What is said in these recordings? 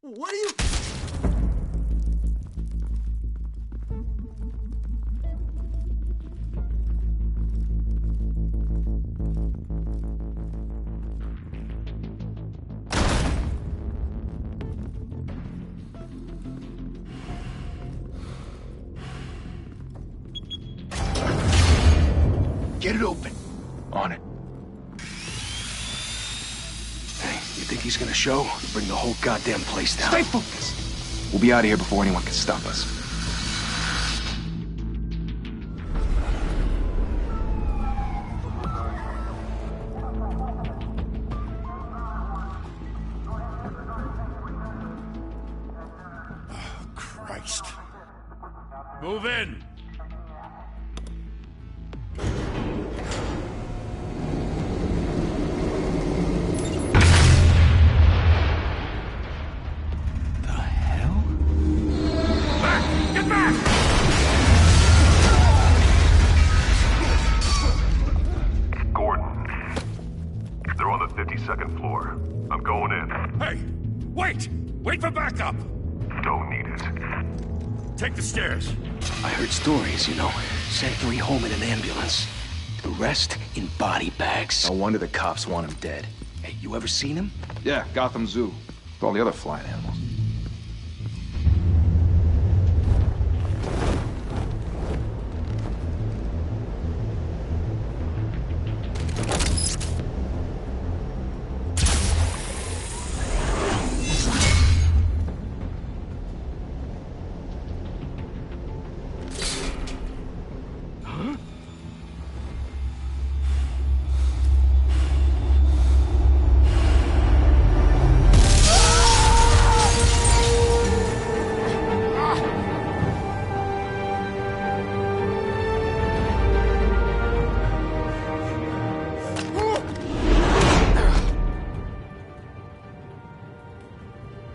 What are you... Get it open. On it. Hey, you think he's gonna show? Bring the whole goddamn place down. Stay focused. We'll be out of here before anyone can stop us. Oh, Christ. Move in! Second floor. I'm going in. Hey! Wait! Wait for backup! Don't need it. Take the stairs. I heard stories, you know. Sent 3 home in an ambulance. The rest in body bags. No wonder the cops want him dead. Hey, you ever seen him? Yeah, Gotham Zoo. With all the other flying animals.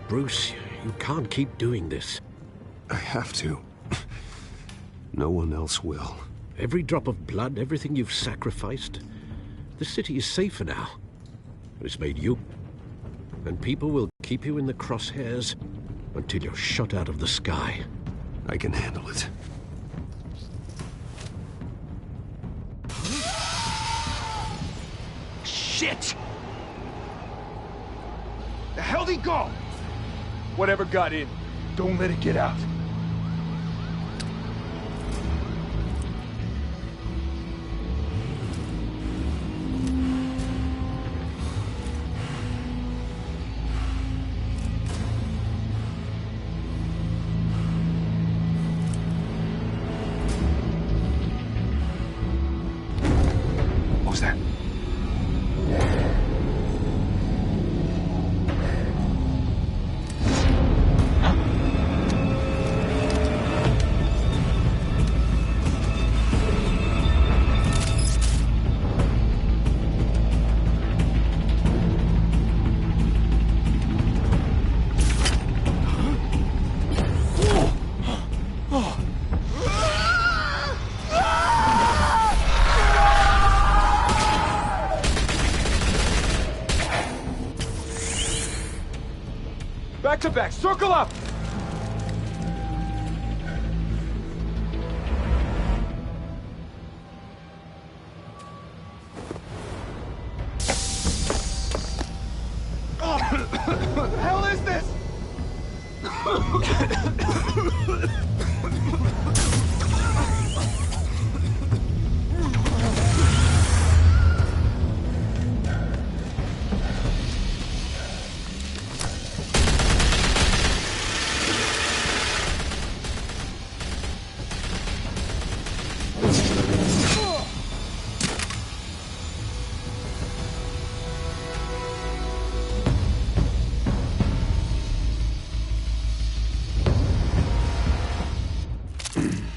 Bruce, you can't keep doing this. I have to. No one else will. Every drop of blood, everything you've sacrificed. The city is safer now. It's made you. And people will keep you in the crosshairs until you're shot out of the sky. I can handle it. Shit! The hell'd he go? Whatever got in, don't let it get out. What was that? Back to back, circle up! What the hell is this?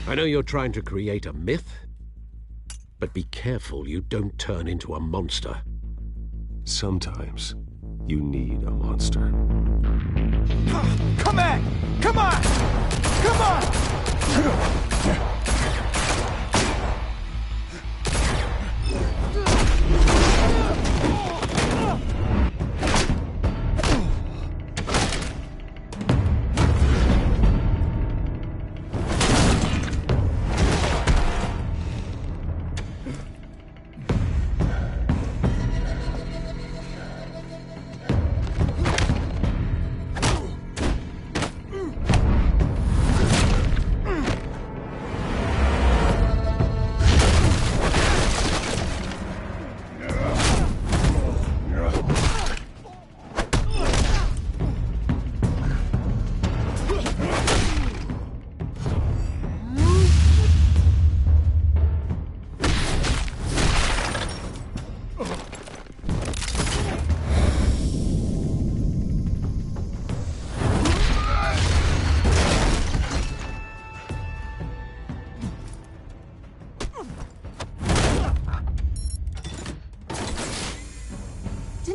I know you're trying to create a myth, but be careful you don't turn into a monster. Sometimes you need a monster. Come on! Come on! Come on!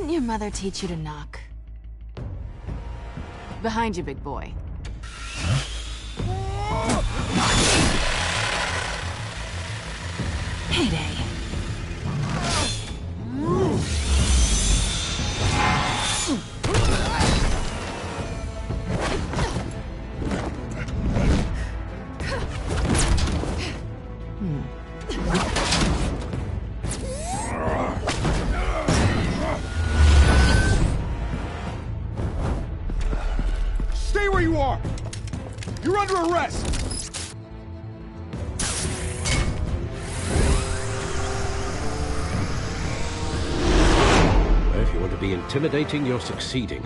Didn't your mother teach you to knock? Behind you, big boy. Heyday. Stay where you are! You're under arrest! If you want to be intimidating, you're succeeding.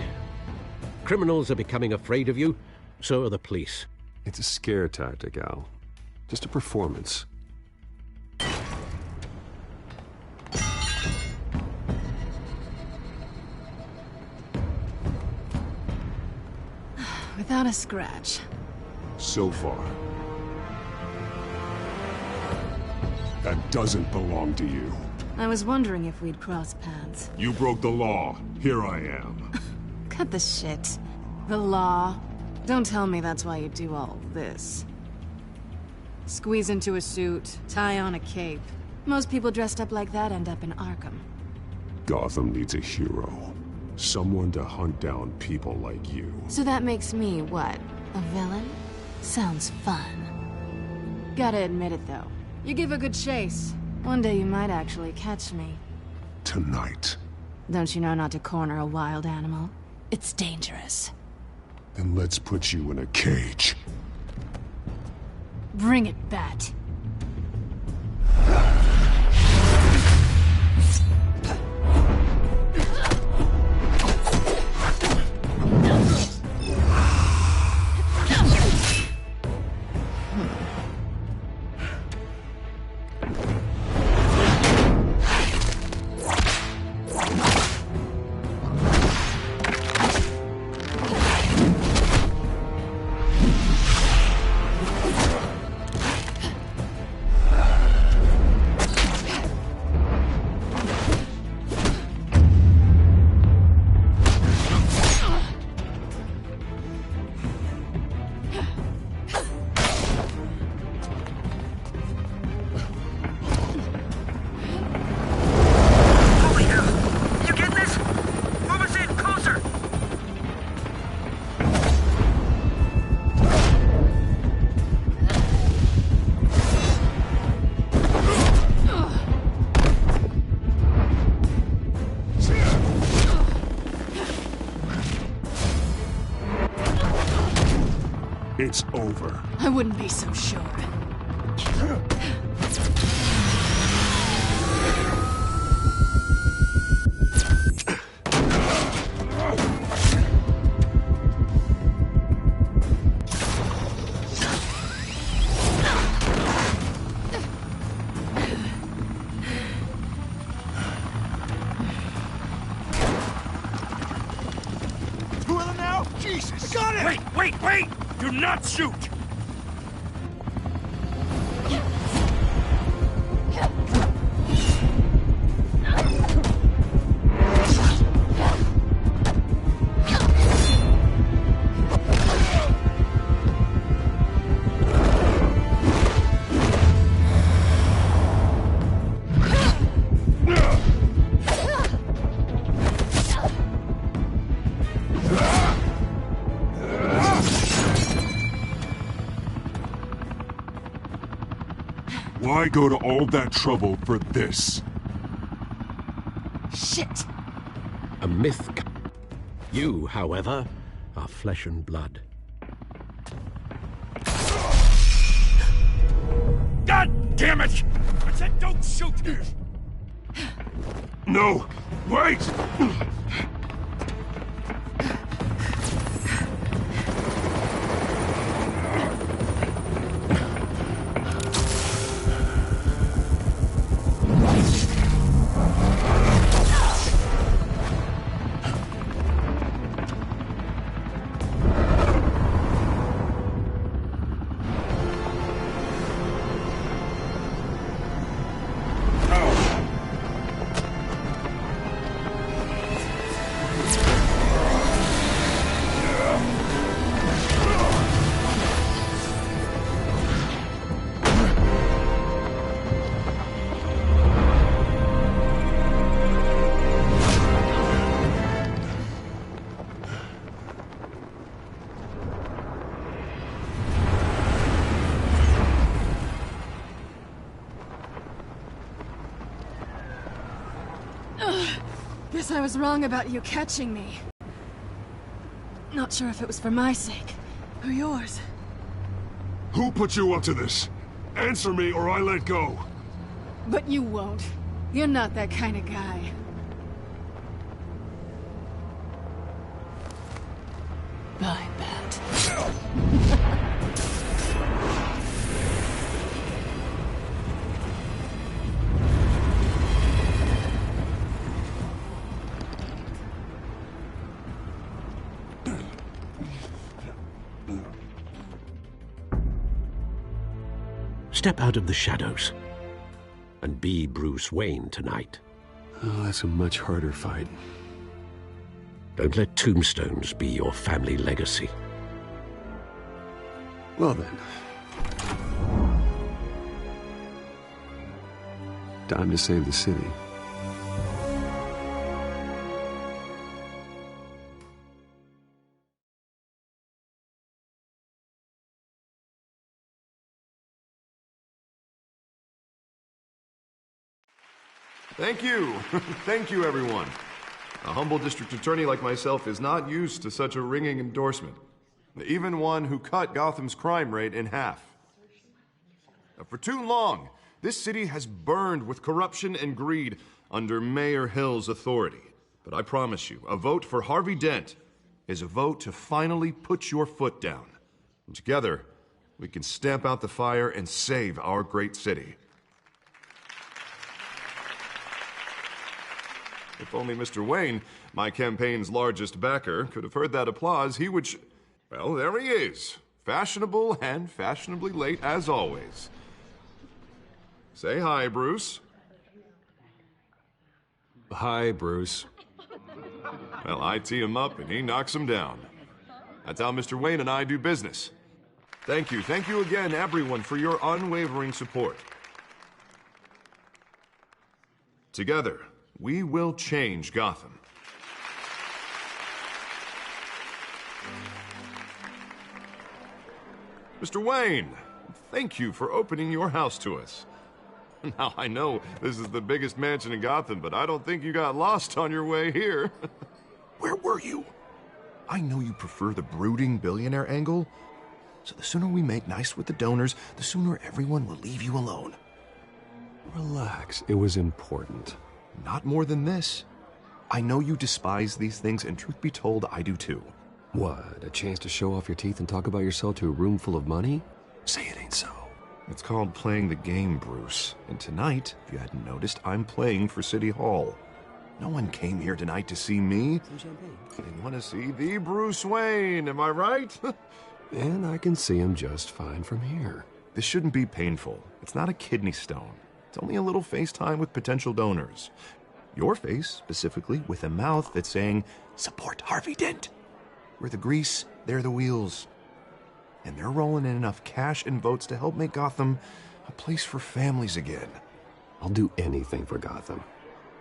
Criminals are becoming afraid of you, so are the police. It's a scare tactic, Al. Just a performance. Without a scratch. So far. That doesn't belong to you. I was wondering if we'd cross paths. You broke the law. Here I am. Cut the shit. The law. Don't tell me that's why you do all this. Squeeze into a suit, tie on a cape. Most people dressed up like that end up in Arkham. Gotham needs a hero. Someone to hunt down people like you. So that makes me, what, a villain? Sounds fun. Gotta admit it, though. You give a good chase. One day you might actually catch me. Tonight. Don't you know not to corner a wild animal? It's dangerous. Then let's put you in a cage. Bring it, Bat. It's over. I wouldn't be so sure. Two of them now? Jesus! Got it! Wait! Do not shoot! Why go to all that trouble for this? Shit! A myth. You, however, are flesh and blood. God damn it! I said don't shoot! No! Wait! Guess I was wrong about you catching me. Not sure if it was for my sake, or yours. Who put you up to this? Answer me or I let go. But you won't. You're not that kind of guy. I bet. Step out of the shadows and be Bruce Wayne tonight. Oh, that's a much harder fight. Don't let tombstones be your family legacy. Well then. Time to save the city. Thank you. Thank you, everyone. A humble district attorney like myself is not used to such a ringing endorsement. Even one who cut Gotham's crime rate in half. For too long, this city has burned with corruption and greed under Mayor Hill's authority. But I promise you, a vote for Harvey Dent is a vote to finally put your foot down. And together, we can stamp out the fire and save our great city. If only Mr. Wayne, my campaign's largest backer, could have heard that applause, he would well, there he is. Fashionable and fashionably late as always. Say hi, Bruce. Hi, Bruce. Well, I tee him up and he knocks him down. That's how Mr. Wayne and I do business. Thank you again, everyone, for your unwavering support. Together, we will change Gotham. Mr. Wayne, thank you for opening your house to us. Now, I know this is the biggest mansion in Gotham, but I don't think you got lost on your way here. Where were you? I know you prefer the brooding billionaire angle, so the sooner we make nice with the donors, the sooner everyone will leave you alone. Relax, it was important. Not more than this. I know you despise these things, and truth be told, I do too. What, a chance to show off your teeth and talk about yourself to a room full of money? Say it ain't so. It's called playing the game, Bruce. And tonight, if you hadn't noticed, I'm playing for City Hall. No one came here tonight to see me. Some champagne. They want to see the Bruce Wayne, am I right? And I can see him just fine from here. This shouldn't be painful. It's not a kidney stone. It's only a little FaceTime with potential donors. Your face, specifically, with a mouth that's saying, support Harvey Dent. We're the grease, they're the wheels. And they're rolling in enough cash and votes to help make Gotham a place for families again. I'll do anything for Gotham.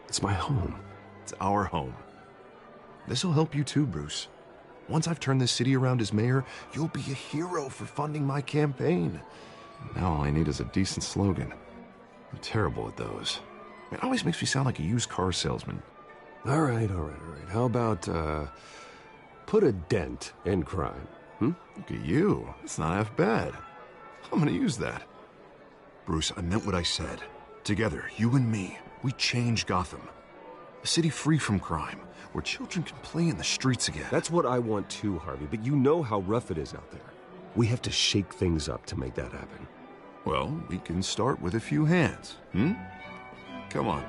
It's my home. It's our home. This'll help you too, Bruce. Once I've turned this city around as mayor, you'll be a hero for funding my campaign. Now all I need is a decent slogan. I'm terrible at those. It always makes me sound like a used car salesman. All right. How about, put a dent in crime? Look at you. It's not half bad. I'm gonna use that. Bruce, I meant what I said. Together, you and me, we change Gotham. A city free from crime, where children can play in the streets again. That's what I want too, Harvey, but you know how rough it is out there. We have to shake things up to make that happen. Well, we can start with a few hands, Come on.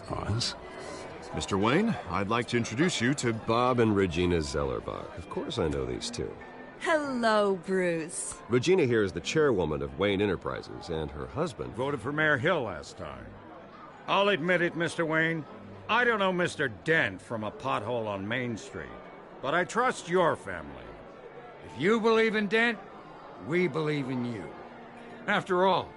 Pause. Mr. Wayne, I'd like to introduce you to Bob and Regina Zellerbach. Of course I know these two. Hello, Bruce. Regina here is the chairwoman of Wayne Enterprises, and her husband Voted for Mayor Hill last time. I'll admit it, Mr. Wayne. I don't know Mr. Dent from a pothole on Main Street, but I trust your family. If you believe in Dent, we believe in you. After all,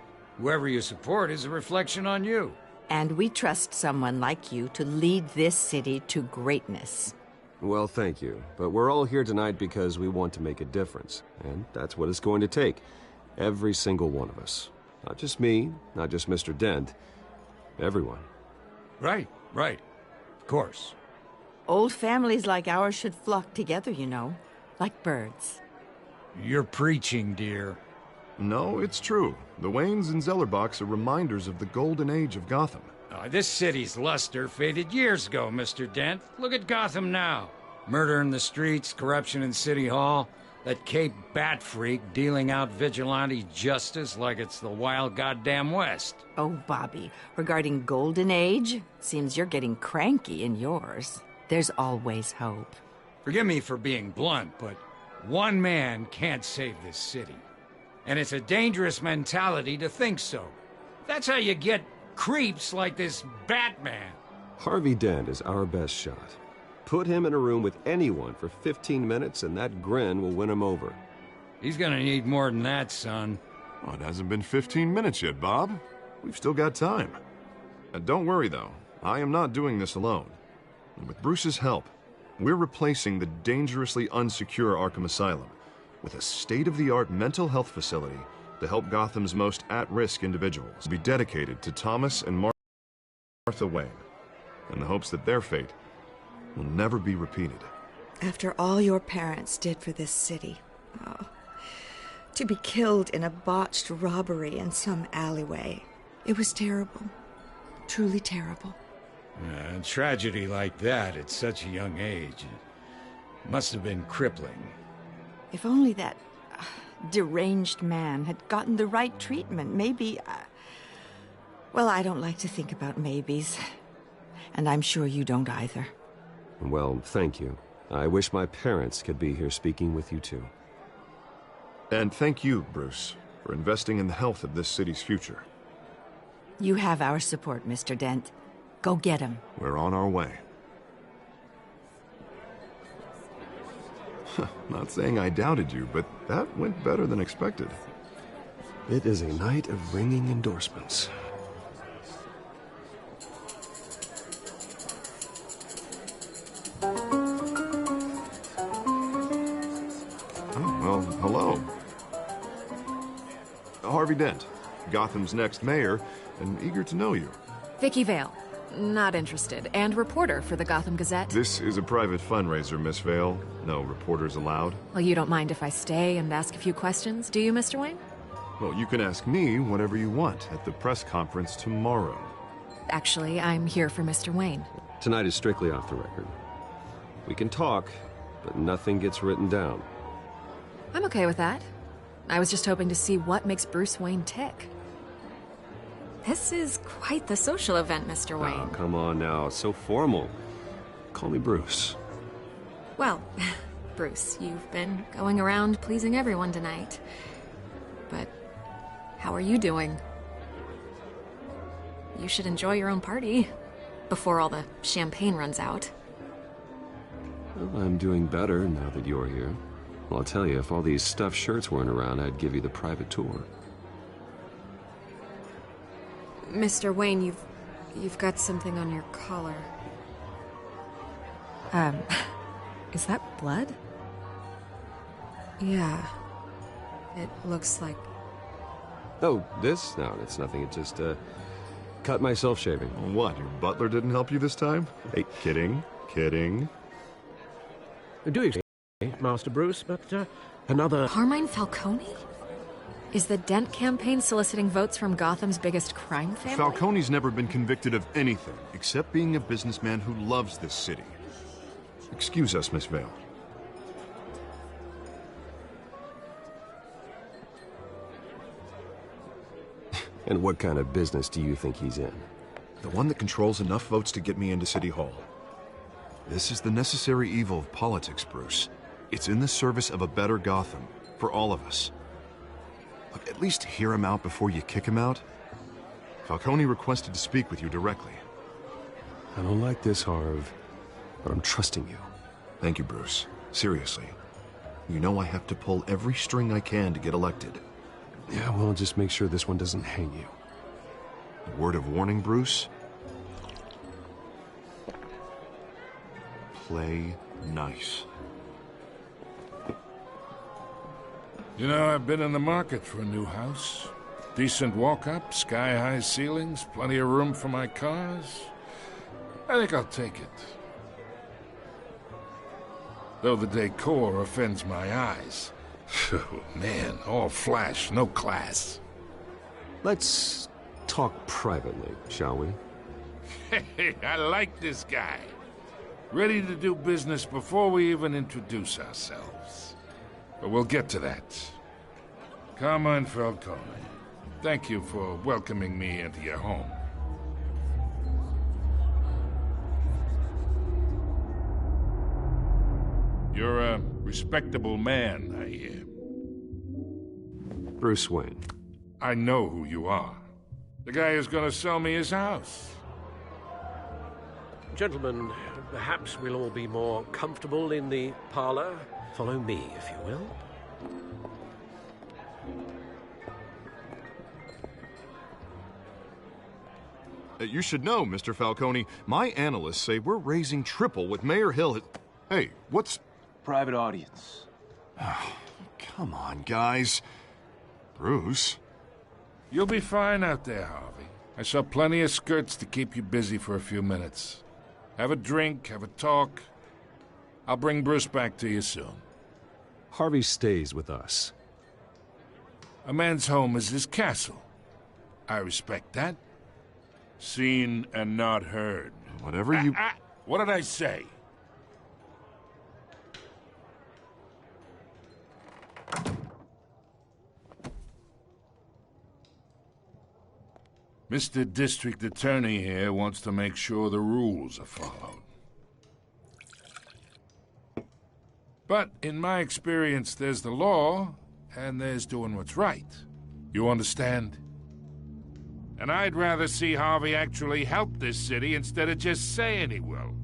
Whoever you support is a reflection on you. And we trust someone like you to lead this city to greatness. Well, thank you. But we're all here tonight because we want to make a difference. And that's what it's going to take. Every single one of us. Not just me, not just Mr. Dent. Everyone. Right. Of course. Old families like ours should flock together, you know. Like birds. You're preaching, dear. No, it's true. The Waynes and Zellerbachs are reminders of the golden age of Gotham. This city's luster faded years ago, Mr. Dent. Look at Gotham now. Murder in the streets, corruption in City Hall, that Cape Bat freak dealing out vigilante justice like it's the wild goddamn West. Oh, Bobby, regarding Golden Age, seems you're getting cranky in yours. There's always hope. Forgive me for being blunt, but one man can't save this city. And it's a dangerous mentality to think so. That's how you get creeps like this Batman. Harvey Dent is our best shot. Put him in a room with anyone for 15 minutes and that grin will win him over. He's gonna need more than that, son. Well, it hasn't been 15 minutes yet, Bob. We've still got time. And don't worry, though. I am not doing this alone. And with Bruce's help, we're replacing the dangerously unsecure Arkham Asylum with a state-of-the-art mental health facility to help Gotham's most at-risk individuals be dedicated to Thomas and Martha Wayne, in the hopes that their fate will never be repeated. After all your parents did for this city, to be killed in a botched robbery in some alleyway, it was terrible. Truly terrible. A tragedy like that at such a young age must have been crippling. If only that deranged man had gotten the right treatment, maybe... well, I don't like to think about maybes. And I'm sure you don't either. Well, thank you. I wish my parents could be here speaking with you too. And thank you, Bruce, for investing in the health of this city's future. You have our support, Mr. Dent. Go get him. We're on our way. Not saying I doubted you, but that went better than expected. It is a night of ringing endorsements. Oh, well, hello. Harvey Dent, Gotham's next mayor, and eager to know you. Vicky Vale. Not interested. And reporter for the Gotham Gazette. This is a private fundraiser, Miss Vale. No reporters allowed. Well, you don't mind if I stay and ask a few questions, do you, Mr. Wayne? Well, you can ask me whatever you want at the press conference tomorrow. Actually, I'm here for Mr. Wayne. Tonight is strictly off the record. We can talk, but nothing gets written down. I'm okay with that. I was just hoping to see what makes Bruce Wayne tick. This is quite the social event, Mr. Wayne. Oh, come on now. It's so formal. Call me Bruce. Well, Bruce, you've been going around pleasing everyone tonight. But how are you doing? You should enjoy your own party before all the champagne runs out. Well, I'm doing better now that you're here. Well, I'll tell you, if all these stuffed shirts weren't around, I'd give you the private tour. Mr. Wayne, you've got something on your collar. Is that blood? Yeah. It looks like... Oh, this? No, it's nothing. It just, cut myself shaving. What, your butler didn't help you this time? Hey, kidding. Do you, Master Bruce, but, another... Carmine Falcone? Is the Dent campaign soliciting votes from Gotham's biggest crime family? Falcone's never been convicted of anything, except being a businessman who loves this city. Excuse us, Miss Vale. And what kind of business do you think he's in? The one that controls enough votes to get me into City Hall. This is the necessary evil of politics, Bruce. It's in the service of a better Gotham, for all of us. Look, at least hear him out before you kick him out. Falcone requested to speak with you directly. I don't like this, Harv, but I'm trusting you. Thank you, Bruce. Seriously. You know I have to pull every string I can to get elected. Yeah, well, just make sure this one doesn't hang you. Word of warning, Bruce? Play nice. You know, I've been in the market for a new house. Decent walk-up, sky-high ceilings, plenty of room for my cars. I think I'll take it. Though the decor offends my eyes. Oh, man, all flash, no class. Let's talk privately, shall we? Hey, I like this guy. Ready to do business before we even introduce ourselves. But we'll get to that. Carmine Falcone, thank you for welcoming me into your home. You're a respectable man, I hear. Bruce Wayne. I know who you are. The guy who's gonna sell me his house. Gentlemen, perhaps we'll all be more comfortable in the parlor. Follow me, if you will. You should know, Mr. Falcone, my analysts say we're raising triple what Mayor Hill had... Hey, what's... Private audience. Come on, guys. Bruce? You'll be fine out there, Harvey. I saw plenty of skirts to keep you busy for a few minutes. Have a drink, have a talk. I'll bring Bruce back to you soon. Harvey stays with us. A man's home is his castle. I respect that. Seen and not heard. Whatever you... What did I say? Mr. District Attorney here wants to make sure the rules are followed. But in my experience, there's the law, and there's doing what's right. You understand? And I'd rather see Harvey actually help this city instead of just saying he will.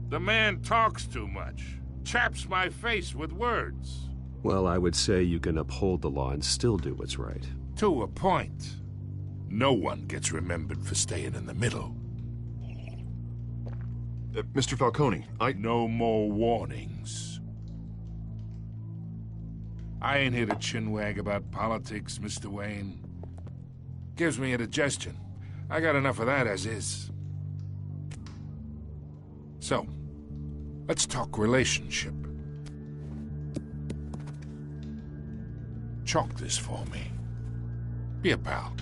The man talks too much, chaps my face with words. Well, I would say you can uphold the law and still do what's right. To a point. No one gets remembered for staying in the middle. Mr. Falcone, No more warnings. I ain't here to chinwag about politics, Mr. Wayne. Gives me indigestion. I got enough of that as is. So, let's talk relationship. Chalk this for me. Be a pal.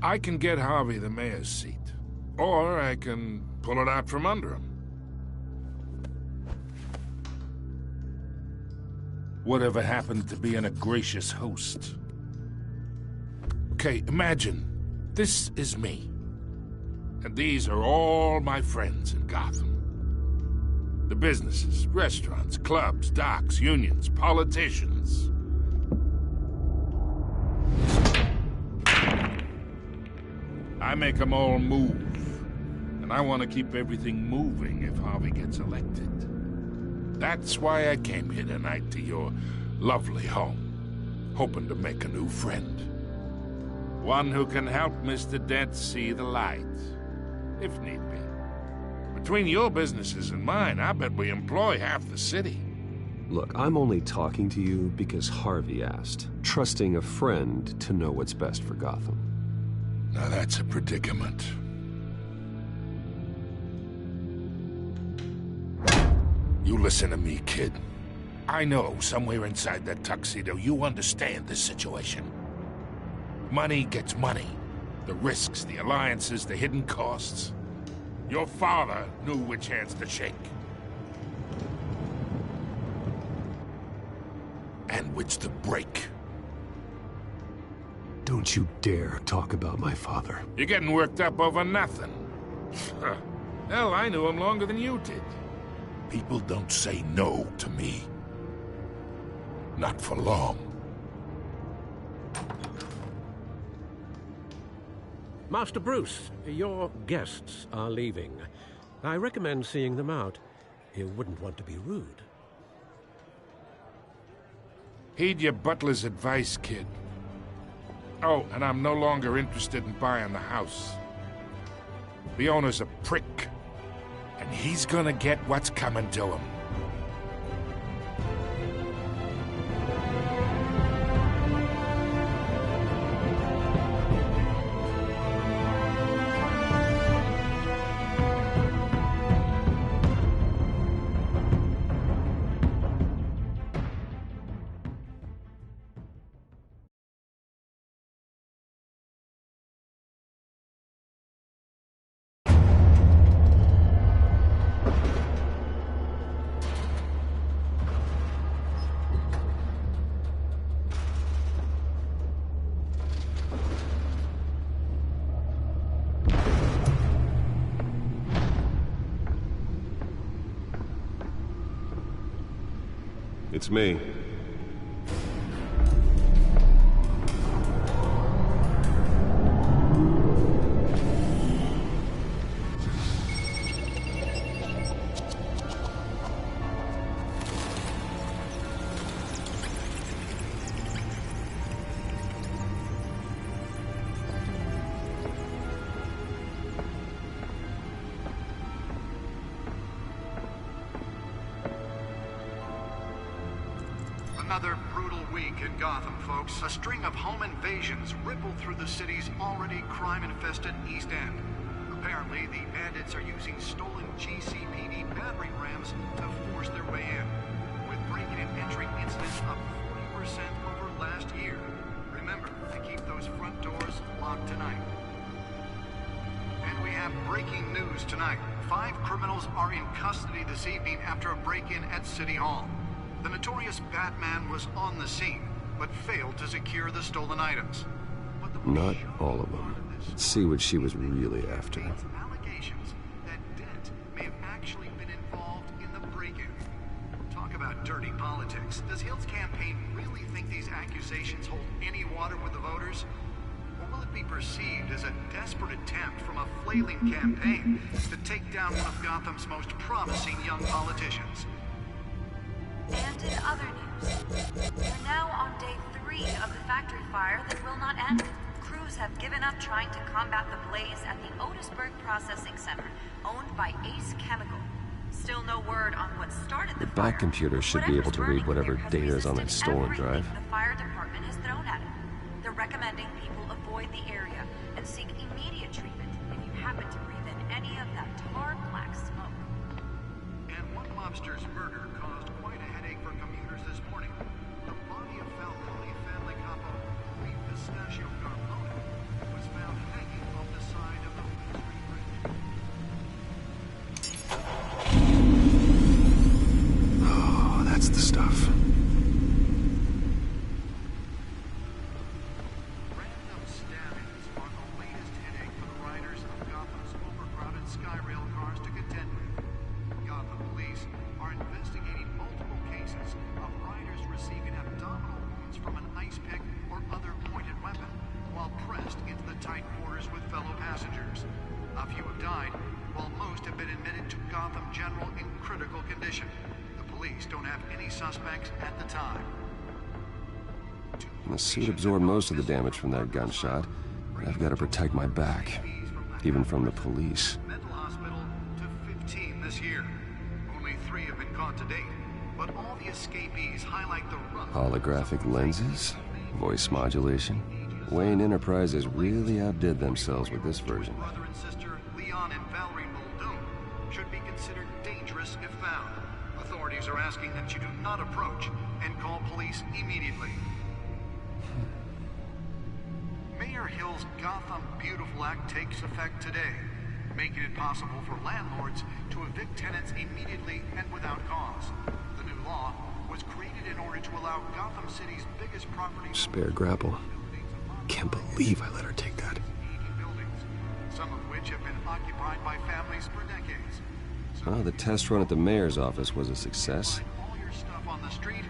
I can get Harvey the mayor's seat, or I can pull it out from under him. Whatever happened to being a gracious host? Okay, imagine, this is me. And these are all my friends in Gotham. The businesses, restaurants, clubs, docks, unions, politicians. I make them all move. And I want to keep everything moving if Harvey gets elected. That's why I came here tonight to your lovely home, hoping to make a new friend. One who can help Mr. Dent see the light, if need be. Between your businesses and mine, I bet we employ half the city. Look, I'm only talking to you because Harvey asked, trusting a friend to know what's best for Gotham. Now that's a predicament. You listen to me, kid. I know somewhere inside that tuxedo you understand this situation. Money gets money. The risks, the alliances, the hidden costs. Your father knew which hands to shake. And which to break. Don't you dare talk about my father. You're getting worked up over nothing. Hell, I knew him longer than you did. People don't say no to me. Not for long. Master Bruce, your guests are leaving. I recommend seeing them out. You wouldn't want to be rude. Heed your butler's advice, kid. Oh, and I'm no longer interested in buying the house. The owner's a prick, and he's gonna get what's coming to him. It's me. Another brutal week in Gotham, folks. A string of home invasions rippled through the city's already crime-infested East End. Apparently, the bandits are using stolen GCPD battering rams to force their way in, with break-in and entry incidents up 40% over last year. Remember to keep those front doors locked tonight. And we have breaking news tonight. 5 criminals are in custody this evening after a break-in at City Hall. The notorious Batman was on the scene, but failed to secure the stolen items. Not all of them. Let's see what she was really after. Allegations that Dent may have actually been involved in the break-in. Talk about dirty politics. Does Hill's campaign really think these accusations hold any water with the voters? Or will it be perceived as a desperate attempt from a flailing campaign to take down one of Gotham's most promising young politicians? And in other news, we're now on day 3 of the factory fire that will not end. Crews have given up trying to combat the blaze at the Otisburg Processing Center, owned by Ace Chemical. Still no word on what started the fire. Back computer should be able to read whatever data is on that stolen drive. The fire department has thrown at it. They're recommending people avoid the area and seek immediate treatment if you happen to breathe in any of that tar black smoke. And one mobster's murder caused quite a headache for commuters this morning. The body of Falcone family capo Lee Pistachio Carbone was found hanging off the side of the Street Bridge. Oh, that's the stuff. Random stabbings are the latest headache for the riders of Gotham's overcrowded Skyrail cars to contend with. Gotham police are investigating multiple cases of riders receiving abdominal wounds from an ice pick or other pointed weapon while pressed into the tight quarters with fellow passengers. A few have died, while most have been admitted to Gotham General in critical condition. The police don't have any suspects at the time. The suit absorbed most of the damage from that gunshot. I've got to protect my back, even from the police. Mental hospital to 15 this year. Only 3 have been caught to date, but all the escapees highlight the rough. Holographic lenses, voice modulation. Wayne Enterprises really outdid themselves with this version. Brother and sister Leon and Valerie Muldoon should be considered dangerous if found. Authorities are asking that you do not approach and call police immediately. Mayor Hill's Gotham Beautiful Act takes effect today, making it possible for landlords to evict tenants immediately and without cause. The new law was created in order to allow Gotham City's biggest property... Spare grapple. Can't believe I let her take that. buildings, some of which have been occupied by families for decades. Well, the test run at the mayor's office was a success. All your stuff on the street,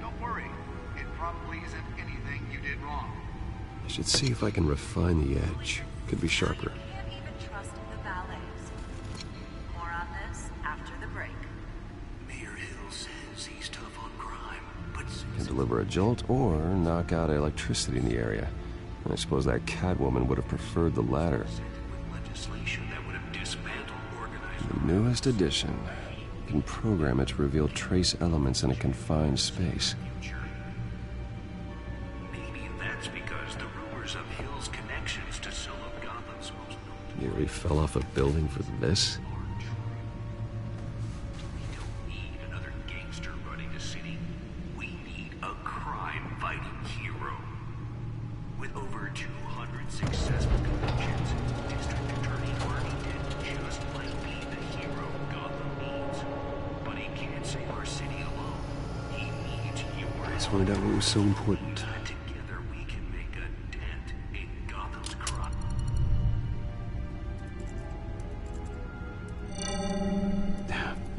don't worry. It probably isn't anything you did wrong. I should see if I can refine the edge. Could be sharper. Can't even trust the valets. More on this after the break. Mayor Hill says he's tough on crime, but Can't deliver a jolt or knock out electricity in the area. I suppose that Catwoman would have preferred the latter. The newest edition can program it to reveal trace elements in a confined space. Maybe that's because the rumors of Hill's connections to some of Gotham's most notable... He fell off a building for this? We don't need another gangster running the city. We need a crime-fighting hero. With over 200 successful convictions, District Attorney Harvey Dent just might be the hero Gotham needs. But he can't save our city alone. He needs yours. Let's find out what was so important. Together we can make a dent in Gotham's crime.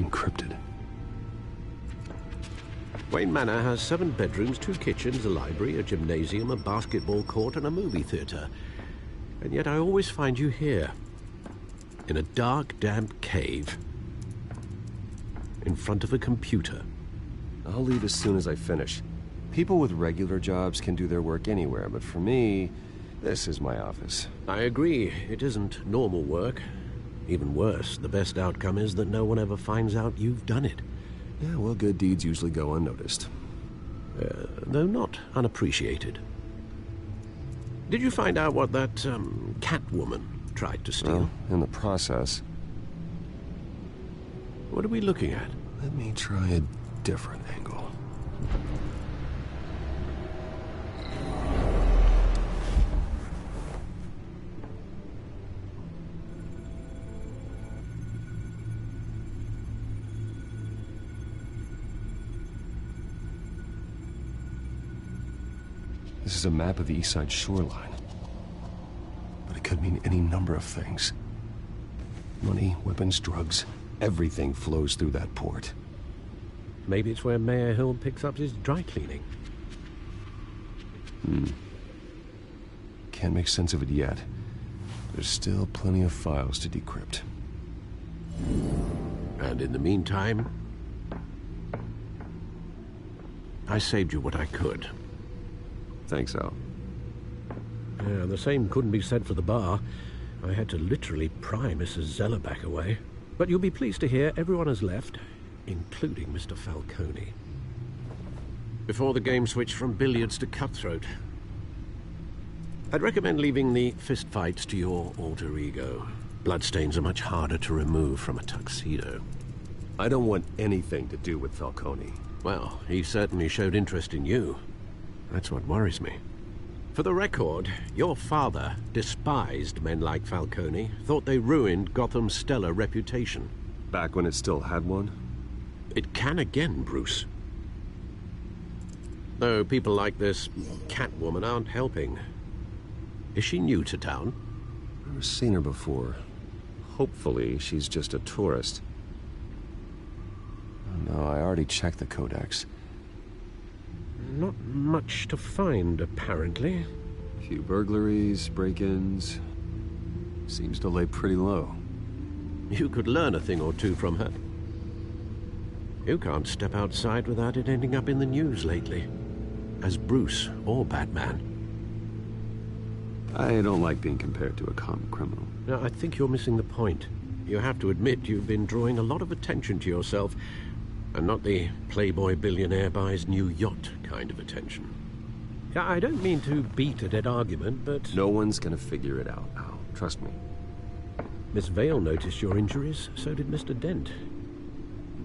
Encrypted. Wayne Manor has 7 bedrooms, 2 kitchens, a library, a gymnasium, a basketball court, and a movie theater. And yet I always find you here, in a dark, damp cave, in front of a computer. I'll leave as soon as I finish. People with regular jobs can do their work anywhere, but for me, this is my office. I agree. It isn't normal work. Even worse, the best outcome is that no one ever finds out you've done it. Yeah, well, good deeds usually go unnoticed. Though not unappreciated. Did you find out what that, Catwoman tried to steal? Well, in the process. What are we looking at? Let me try a different angle. This is a map of the East Side shoreline. But it could mean any number of things. Money, weapons, drugs, everything flows through that port. Maybe it's where Mayor Hill picks up his dry cleaning. Can't make sense of it yet. There's still plenty of files to decrypt. And in the meantime, I saved you what I could. Thanks, Al. Yeah, the same couldn't be said for the bar. I had to literally pry Mrs. Zeller back away. But you'll be pleased to hear everyone has left, including Mr. Falcone. Before the game switched from billiards to cutthroat. I'd recommend leaving the fistfights to your alter ego. Bloodstains are much harder to remove from a tuxedo. I don't want anything to do with Falcone. Well, he certainly showed interest in you. That's what worries me. For the record, your father despised men like Falcone, thought they ruined Gotham's stellar reputation. Back when it still had one? It can again, Bruce. Though people like this Catwoman aren't helping. Is she new to town? I've never seen her before. Hopefully, she's just a tourist. Oh, no, I already checked the codex. Not much to find, apparently. Few burglaries, break-ins. Seems to lay pretty low. You could learn a thing or two from her. You can't step outside without it ending up in the news lately. As Bruce or Batman. I don't like being compared to a common criminal. Now, I think you're missing the point. You have to admit you've been drawing a lot of attention to yourself, and not the playboy billionaire buys new yacht kind of attention. I don't mean to beat a dead argument, but... No one's gonna figure it out, Al. Trust me. Miss Vale noticed your injuries, so did Mr. Dent.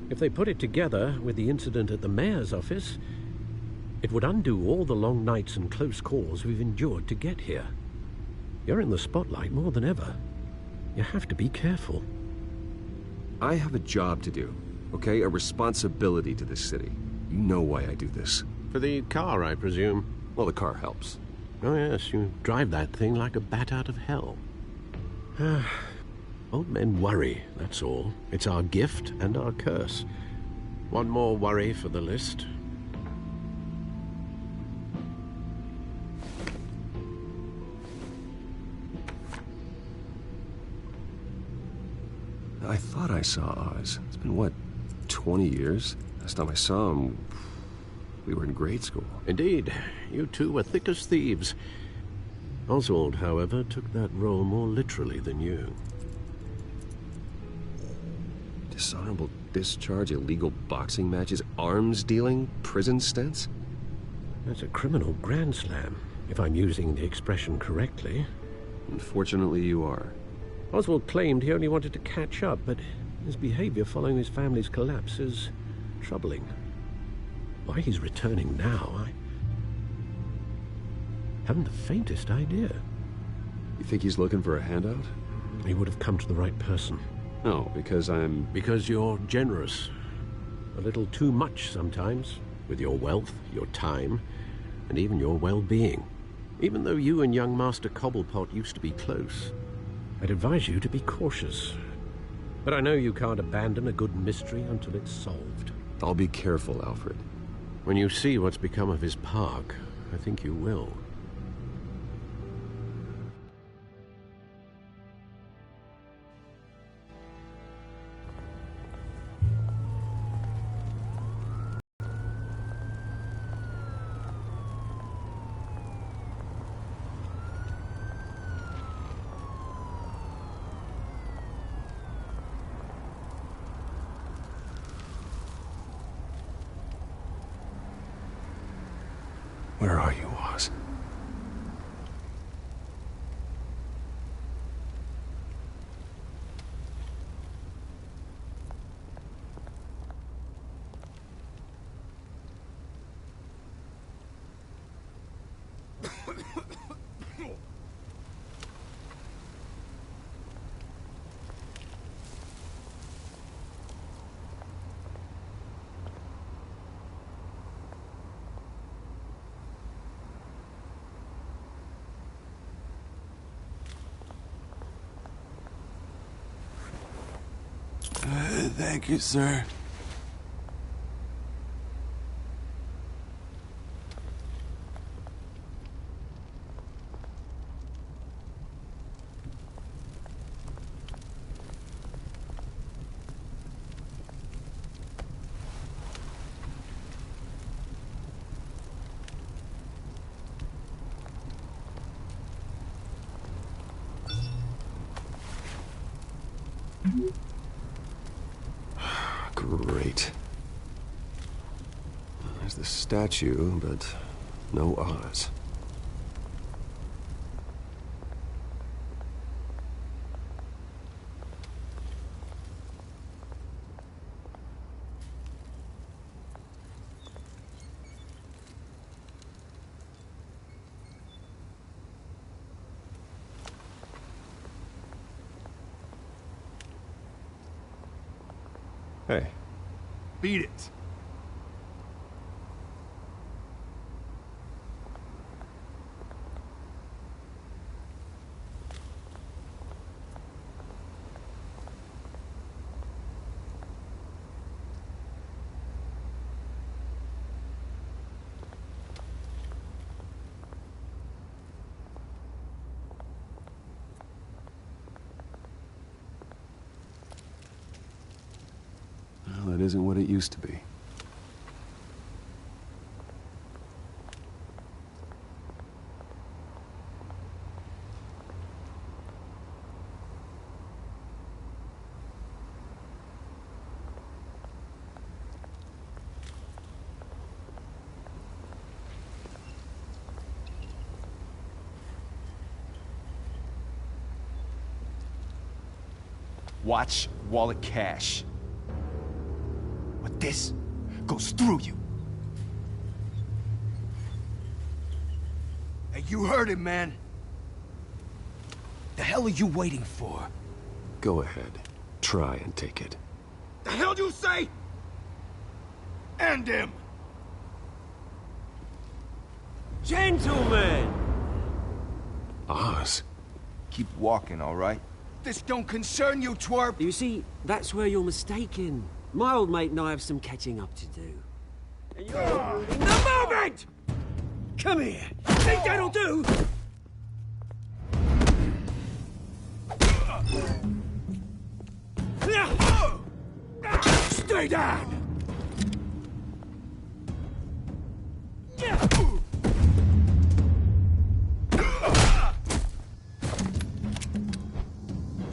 If they put it together with the incident at the mayor's office, it would undo all the long nights and close calls we've endured to get here. You're in the spotlight more than ever. You have to be careful. I have a job to do, okay? A responsibility to this city. You know why I do this. For the car, I presume. Well, the car helps. Oh, yes, you drive that thing like a bat out of hell. Old men worry, that's all. It's our gift and our curse. One more worry for the list. I thought I saw Oz. It's been, what, 20 years? Last time I saw him... We were in grade school. Indeed. You two were thick as thieves. Oswald, however, took that role more literally than you. Dishonorable discharge, illegal boxing matches, arms dealing, prison stints? That's a criminal grand slam, if I'm using the expression correctly. Unfortunately, you are. Oswald claimed he only wanted to catch up, but his behavior following his family's collapse is troubling. Why he's returning now, I haven't the faintest idea. You think he's looking for a handout? He would have come to the right person. No, because I'm... Because you're generous. A little too much sometimes, with your wealth, your time, and even your well-being. Even though you and young Master Cobblepot used to be close, I'd advise you to be cautious. But I know you can't abandon a good mystery until it's solved. I'll be careful, Alfred. When you see what's become of his park, I think you will. Where are you, Oz? Thank you, sir. Great. There's the statue, but no Oz. Hey. Beat it. Well, it isn't what it used to be. Watch wallet cash. But this goes through you. Hey, you heard him, man. The hell are you waiting for? Go ahead. Try and take it. The hell do you say? End him! Gentlemen! Oz. Keep walking, all right? This don't concern you, twerp! You see, that's where you're mistaken. My old mate and I have some catching up to do. And you're holding the moment! Come here! Think that'll do? Stay down!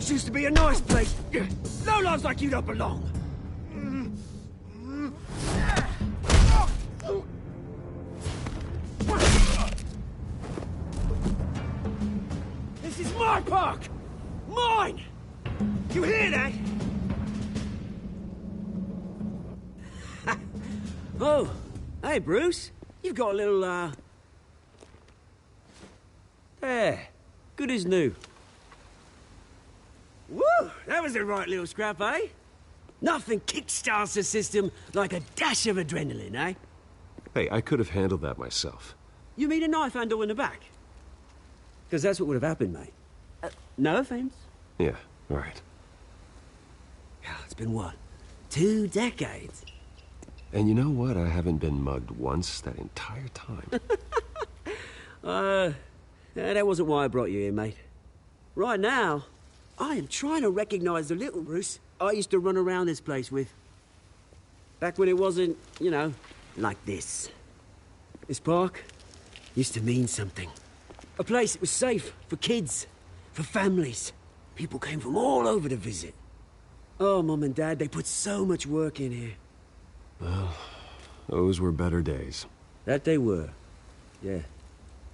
This used to be a nice place. Lowlifes like you don't belong. This is my park! Mine! You hear that? Oh, hey, Bruce. You've got a little, There. Good as new. Woo! That was a right little scrap, eh? Nothing kickstarts the system like a dash of adrenaline, eh? Hey, I could have handled that myself. You mean a knife handle in the back? Because that's what would have happened, mate. No offense. Yeah, right. It's been what? 2 decades? And you know what? I haven't been mugged once that entire time. That wasn't why I brought you here, mate. Right now, I am trying to recognize the little Bruce I used to run around this place with. Back when it wasn't, you know, like this. This park used to mean something. A place that was safe for kids, for families. People came from all over to visit. Oh, Mum and Dad, they put so much work in here. Well, those were better days. That they were. Yeah.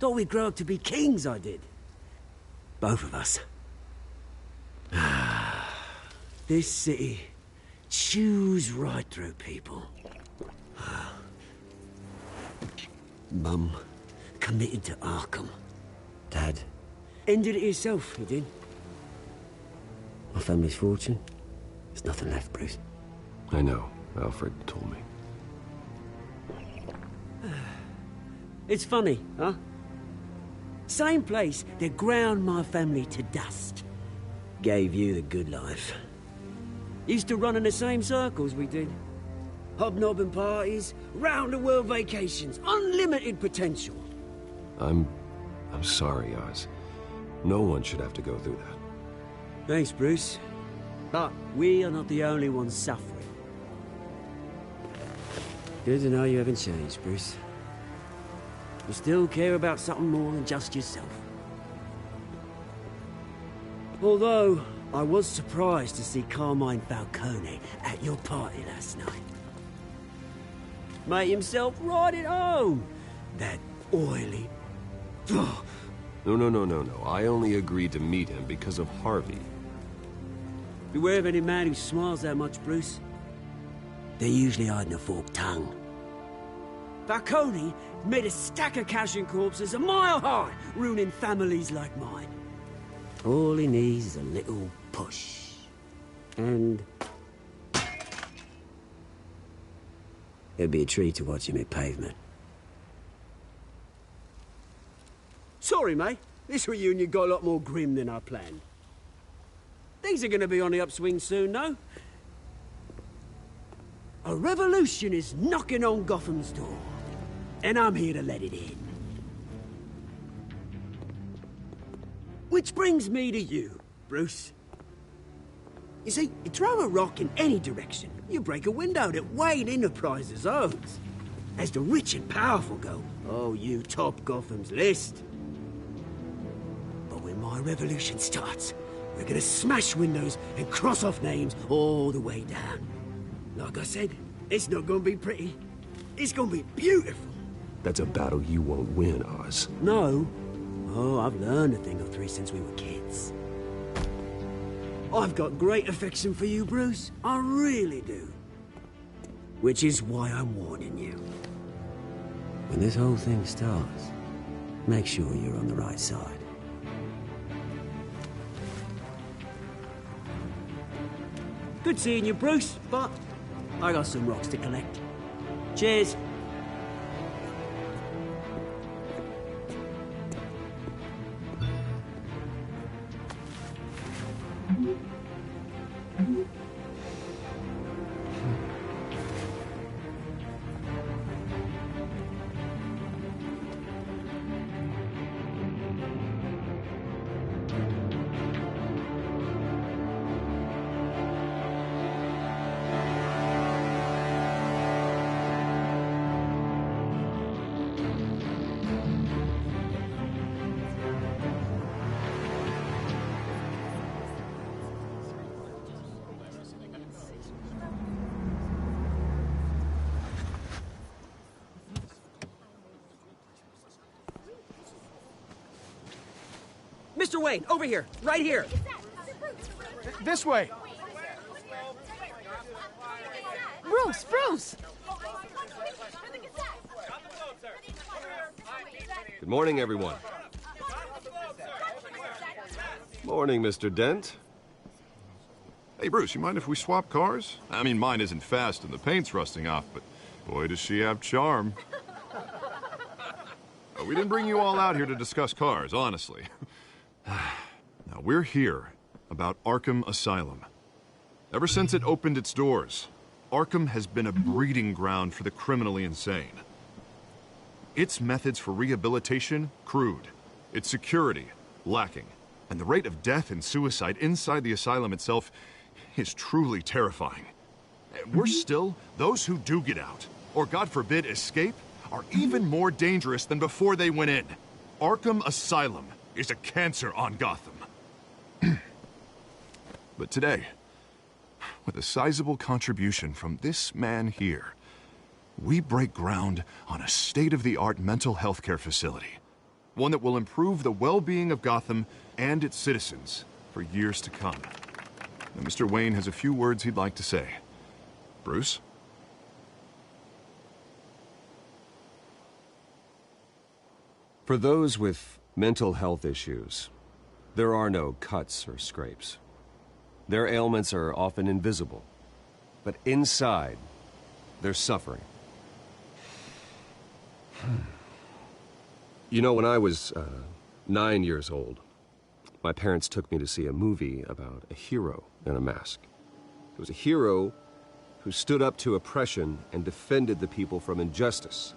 Thought we'd grow up to be kings, I did. Both of us. This city chews right through people. Mum committed to Arkham. Dad ended it himself, he did. My family's fortune. There's nothing left, Bruce. I know. Alfred told me. It's funny, huh? Same place that ground my family to dust. Gave you the good life. Used to run in the same circles we did. Hobnobbing parties, round-the-world vacations, unlimited potential. I'm sorry, Oz. No one should have to go through that. Thanks, Bruce. But we are not the only ones suffering. Good to know you haven't changed, Bruce. You still care about something more than just yourself. Although, I was surprised to see Carmine Falcone at your party last night. Made himself right at home. That oily... No. I only agreed to meet him because of Harvey. Beware of any man who smiles that much, Bruce. They're usually hiding a forked tongue. Falcone made a stack of cash and corpses a mile high, ruining families like mine. All he needs is a little push. And... it'd be a treat to watch him hit pavement. Sorry, mate. This reunion got a lot more grim than I planned. Things are gonna be on the upswing soon, though. A revolution is knocking on Gotham's door. And I'm here to let it in. Which brings me to you, Bruce. You see, you throw a rock in any direction, you break a window that Wayne Enterprises owns. As the rich and powerful go, oh, you top Gotham's list. But when my revolution starts, we're gonna smash windows and cross off names all the way down. Like I said, it's not gonna be pretty. It's gonna be beautiful. That's a battle you won't win, Oz. No. Oh, I've learned a thing or three since we were kids. I've got great affection for you, Bruce. I really do. Which is why I'm warning you. When this whole thing starts, make sure you're on the right side. Good seeing you, Bruce, but I got some rocks to collect. Cheers. Mr. Wayne, over here, right here. This way. Bruce! Good morning, everyone. Morning, Mr. Dent. Hey, Bruce, you mind if we swap cars? I mean, mine isn't fast and the paint's rusting off, but boy, does she have charm. We didn't bring you all out here to discuss cars, honestly. Now, we're here about Arkham Asylum. Ever since it opened its doors, Arkham has been a breeding ground for the criminally insane. Its methods for rehabilitation, crude. Its security, lacking. And the rate of death and suicide inside the asylum itself is truly terrifying. Worse still, those who do get out, or God forbid escape, are even more dangerous than before they went in. Arkham Asylum is a cancer on Gotham. But today, with a sizable contribution from this man here, we break ground on a state-of-the-art mental health care facility. One that will improve the well-being of Gotham and its citizens for years to come. Now, Mr. Wayne has a few words he'd like to say. Bruce? For those with mental health issues, there are no cuts or scrapes. Their ailments are often invisible, but inside, they're suffering. You know, when I was 9 years old, my parents took me to see a movie about a hero in a mask. It was a hero who stood up to oppression and defended the people from injustice,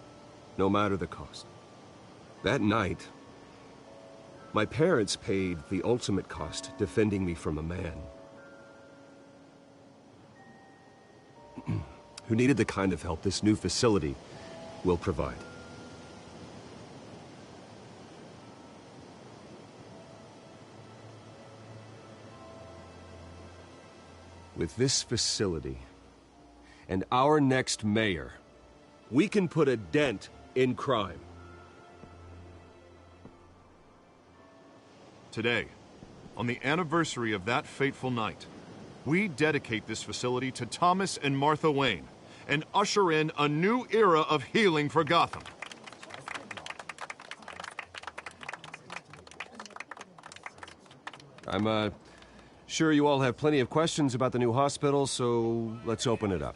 no matter the cost. That night, my parents paid the ultimate cost defending me from a man who needed the kind of help this new facility will provide. With this facility and our next mayor, we can put a dent in crime. Today, on the anniversary of that fateful night, we dedicate this facility to Thomas and Martha Wayne and usher in a new era of healing for Gotham. I'm sure you all have plenty of questions about the new hospital, so let's open it up.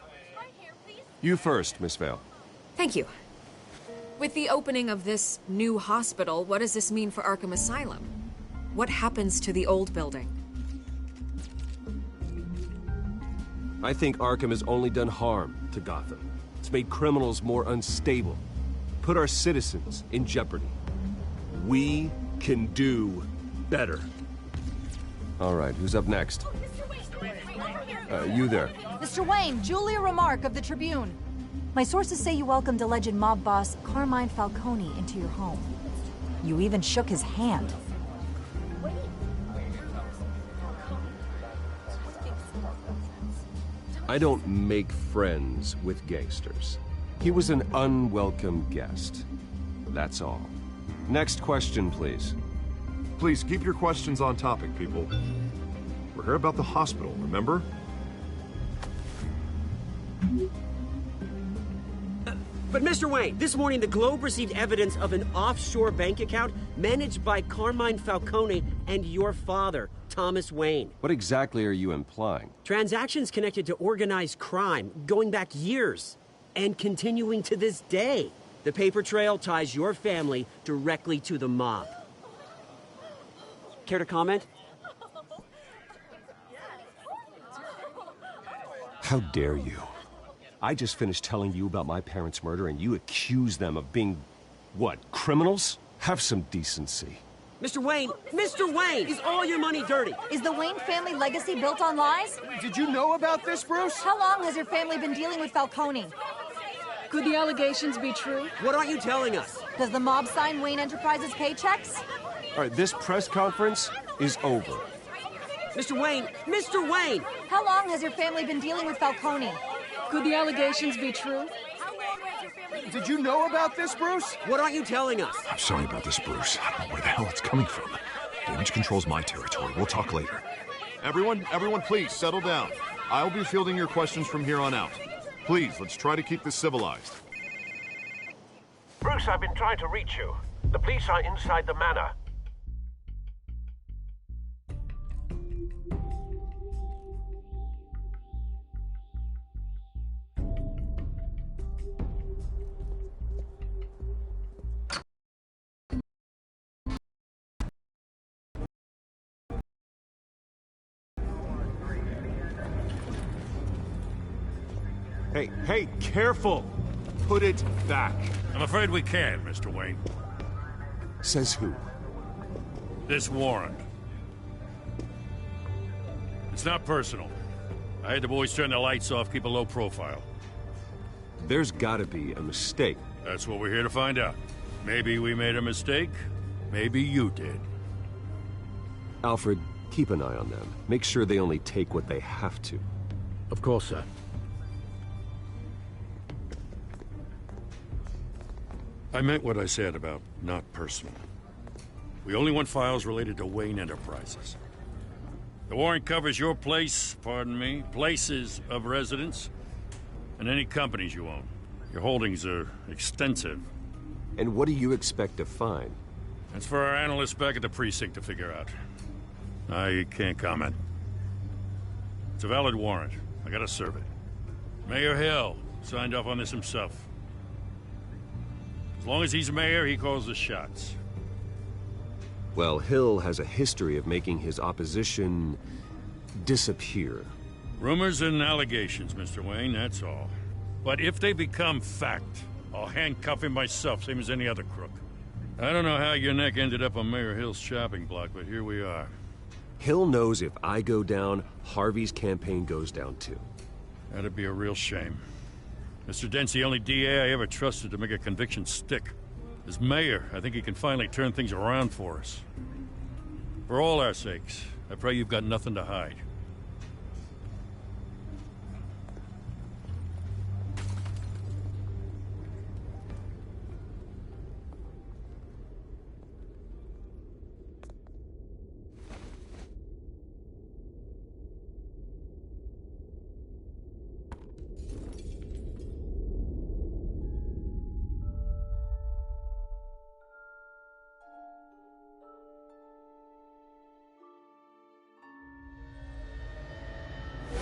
You first, Miss Vale. Thank you. With the opening of this new hospital, what does this mean for Arkham Asylum? What happens to the old building? I think Arkham has only done harm to Gotham. It's made criminals more unstable, put our citizens in jeopardy. We can do better. All right, who's up next? You there. Mr. Wayne, Julia Remark of the Tribune. My sources say you welcomed alleged mob boss Carmine Falcone into your home. You even shook his hand. I don't make friends with gangsters. He was an unwelcome guest. That's all. Next question, please. Please keep your questions on topic, people. We're here about the hospital, remember? But Mr. Wayne, this morning the Globe received evidence of an offshore bank account managed by Carmine Falcone and your father, Thomas Wayne. What exactly are you implying? Transactions connected to organized crime, going back years, and continuing to this day. The paper trail ties your family directly to the mob. Care to comment? How dare you? I just finished telling you about my parents' murder and you accuse them of being, what, criminals? Have some decency. Mr. Wayne, is all your money dirty? Is the Wayne family legacy built on lies? Did you know about this, Bruce? How long has your family been dealing with Falcone? Could the allegations be true? What aren't you telling us? Does the mob sign Wayne Enterprises paychecks? All right, this press conference is over. Mr. Wayne! How long has your family been dealing with Falcone? Could the allegations be true? Did you know about this, Bruce? What aren't you telling us? I'm sorry about this, Bruce. I don't know where the hell it's coming from. Damage control's my territory. We'll talk later. Everyone, please settle down. I'll be fielding your questions from here on out. Please, let's try to keep this civilized. Bruce, I've been trying to reach you. The police are inside the manor. Hey, careful! Put it back. I'm afraid we can't, Mr. Wayne. Says who? This warrant. It's not personal. I had the boys turn the lights off, keep a low profile. There's gotta be a mistake. That's what we're here to find out. Maybe we made a mistake. Maybe you did. Alfred, keep an eye on them. Make sure they only take what they have to. Of course, sir. I meant what I said about not personal. We only want files related to Wayne Enterprises. The warrant covers your place, pardon me, places of residence, and any companies you own. Your holdings are extensive. And what do you expect to find? That's for our analysts back at the precinct to figure out. I can't comment. It's a valid warrant. I gotta serve it. Mayor Hill signed off on this himself. As long as he's mayor, he calls the shots. Well, Hill has a history of making his opposition disappear. Rumors and allegations, Mr. Wayne, that's all. But if they become fact, I'll handcuff him myself, same as any other crook. I don't know how your neck ended up on Mayor Hill's shopping block, but here we are. Hill knows if I go down, Harvey's campaign goes down too. That'd be a real shame. Mr. Dent's the only DA I ever trusted to make a conviction stick. As mayor, I think he can finally turn things around for us. For all our sakes, I pray you've got nothing to hide.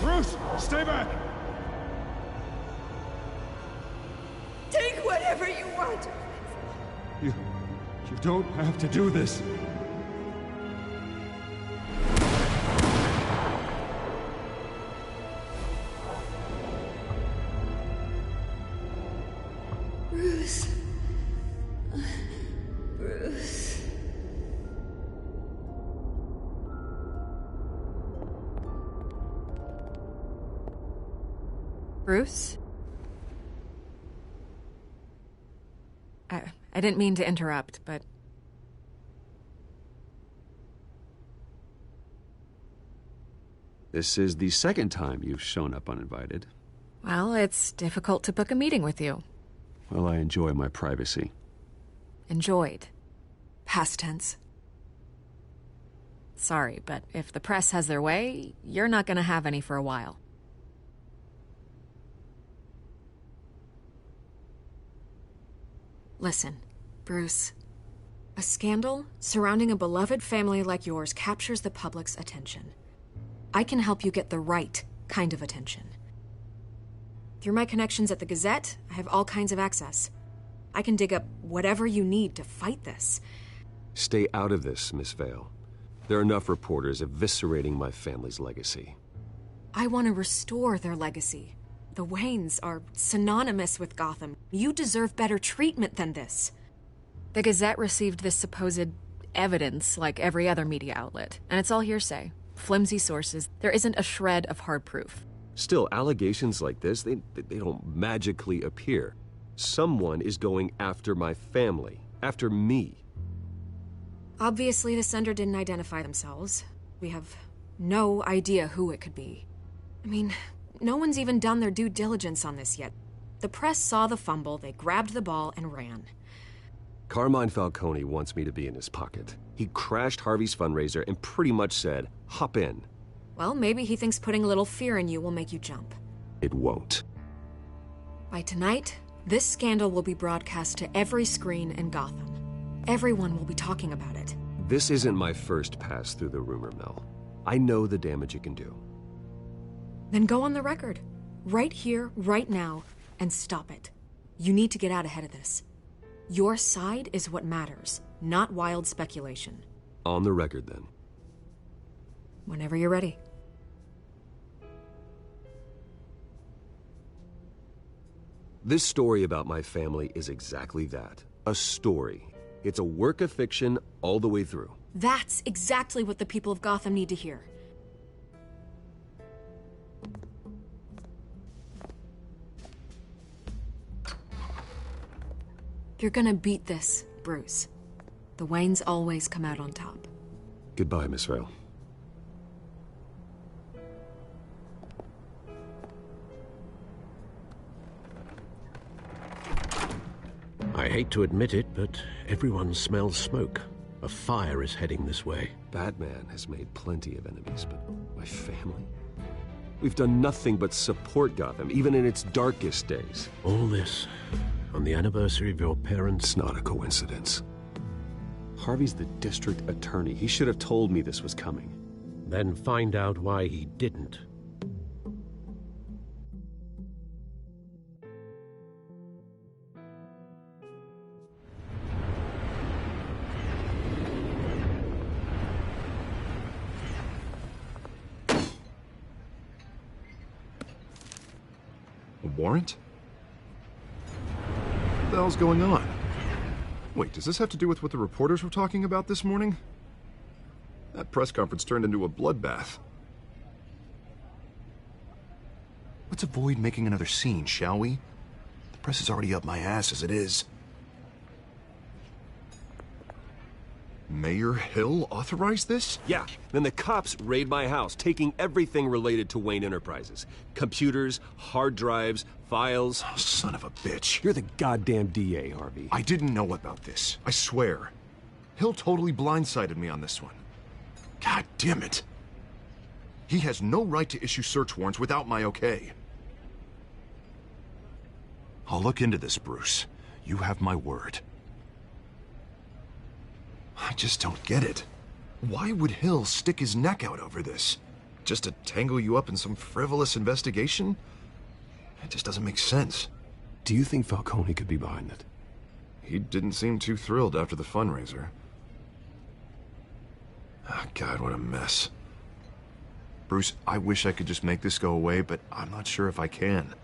Bruce, stay back! Take whatever you want. You don't have to do this. Bruce. Bruce. Bruce? I didn't mean to interrupt, but... This is the second time you've shown up uninvited. Well, it's difficult to book a meeting with you. Well, I enjoy my privacy. Enjoyed. Past tense. Sorry, but if the press has their way, you're not gonna have any for a while. Listen, Bruce. A scandal surrounding a beloved family like yours captures the public's attention. I can help you get the right kind of attention. Through my connections at the Gazette, I have all kinds of access. I can dig up whatever you need to fight this. Stay out of this, Miss Vale. There are enough reporters eviscerating my family's legacy. I want to restore their legacy. The Waynes are synonymous with Gotham. You deserve better treatment than this. The Gazette received this supposed evidence like every other media outlet, and it's all hearsay. Flimsy sources. There isn't a shred of hard proof. Still, allegations like this, they don't magically appear. Someone is going after my family, after me. Obviously, the sender didn't identify themselves. We have no idea who it could be. I mean, no one's even done their due diligence on this yet. The press saw the fumble, they grabbed the ball and ran. Carmine Falcone wants me to be in his pocket. He crashed Harvey's fundraiser and pretty much said, hop in. Well, maybe he thinks putting a little fear in you will make you jump. It won't. By tonight, this scandal will be broadcast to every screen in Gotham. Everyone will be talking about it. This isn't my first pass through the rumor mill. I know the damage it can do. Then go on the record. Right here, right now, and stop it. You need to get out ahead of this. Your side is what matters, not wild speculation. On the record, then. Whenever you're ready. This story about my family is exactly that. A story. It's a work of fiction all the way through. That's exactly what the people of Gotham need to hear. You're gonna beat this, Bruce. The Waynes always come out on top. Goodbye, Miss Vale. I hate to admit it, but everyone smells smoke. A fire is heading this way. Batman has made plenty of enemies, but my family? We've done nothing but support Gotham, even in its darkest days. All this on the anniversary of your parents'... It's not a coincidence. Harvey's the district attorney. He should have told me this was coming. Then find out why he didn't. A warrant? What the hell's going on? Wait, does this have to do with what the reporters were talking about this morning? That press conference turned into a bloodbath. Let's avoid making another scene, shall we? The press is already up my ass as it is. Mayor Hill authorized this? Yeah, then the cops raid my house, taking everything related to Wayne Enterprises. Computers, hard drives, files. Oh, son of a bitch. You're the goddamn DA, Harvey. I didn't know about this. I swear. Hill totally blindsided me on this one. God damn it. He has no right to issue search warrants without my okay. I'll look into this, Bruce. You have my word. I just don't get it. Why would Hill stick his neck out over this? Just to tangle you up in some frivolous investigation? It just doesn't make sense. Do you think Falcone could be behind it? He didn't seem too thrilled after the fundraiser. Oh, God, what a mess. Bruce, I wish I could just make this go away, but I'm not sure if I can.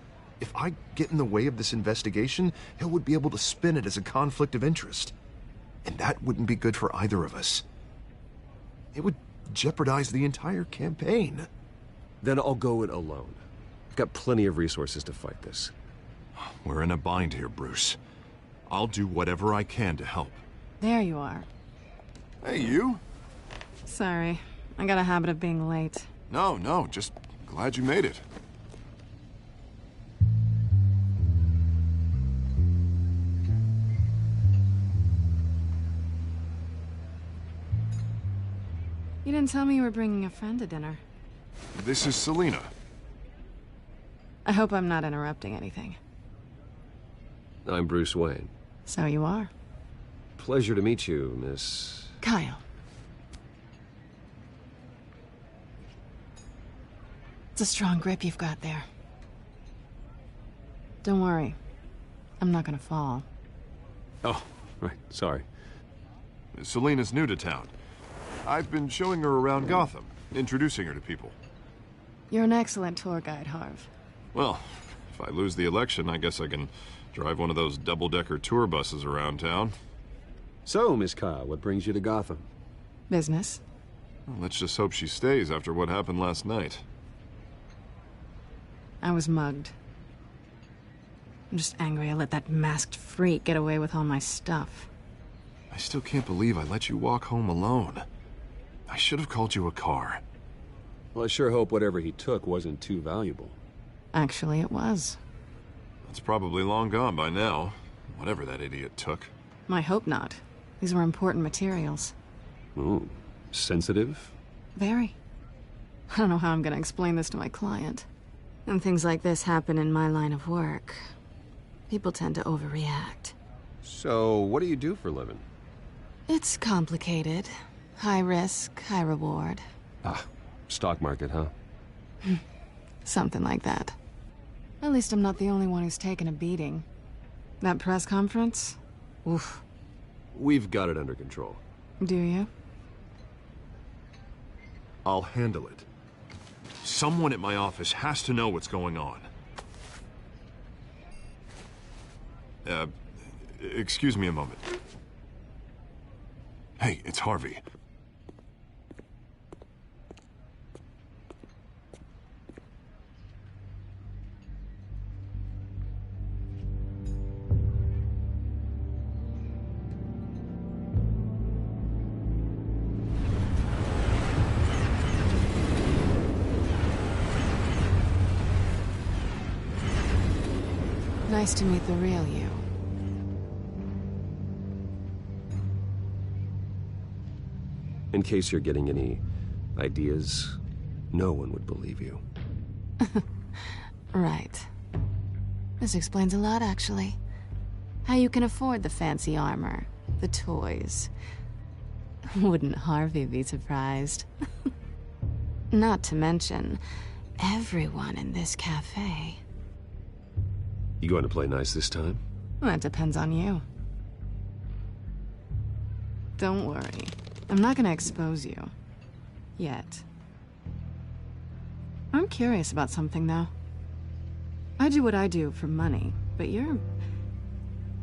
If I get in the way of this investigation, Hill would be able to spin it as a conflict of interest. And that wouldn't be good for either of us. It would jeopardize the entire campaign. Then I'll go it alone. I've got plenty of resources to fight this. We're in a bind here, Bruce. I'll do whatever I can to help. There you are. Hey, you? Sorry. I got a habit of being late. No, just glad you made it. You didn't tell me you were bringing a friend to dinner. This is Selina. I hope I'm not interrupting anything. I'm Bruce Wayne. So you are. Pleasure to meet you, Miss... Kyle. It's a strong grip you've got there. Don't worry. I'm not gonna fall. Oh, right. Sorry. Selina's new to town. I've been showing her around Gotham, introducing her to people. You're an excellent tour guide, Harv. Well, if I lose the election, I guess I can drive one of those double-decker tour buses around town. So, Miss Kyle, what brings you to Gotham? Business. Well, let's just hope she stays after what happened last night. I was mugged. I'm just angry I let that masked freak get away with all my stuff. I still can't believe I let you walk home alone. I should have called you a car. Well, I sure hope whatever he took wasn't too valuable. Actually, it was. It's probably long gone by now, whatever that idiot took. I hope not. These were important materials. Ooh, sensitive? Very. I don't know how I'm gonna explain this to my client. And things like this happen in my line of work. People tend to overreact. So, what do you do for a living? It's complicated. High risk, high reward. Ah, stock market, huh? Something like that. At least I'm not the only one who's taken a beating. That press conference? Oof. We've got it under control. Do you? I'll handle it. Someone at my office has to know what's going on. Excuse me a moment. Hey, it's Harvey. Nice to meet the real you. In case you're getting any ideas, no one would believe you. Right. This explains a lot, actually. How you can afford the fancy armor, the toys. Wouldn't Harvey be surprised? Not to mention, everyone in this cafe. You going to play nice this time? Well, that depends on you. Don't worry. I'm not gonna expose you. Yet. I'm curious about something, though. I do what I do for money, but you're...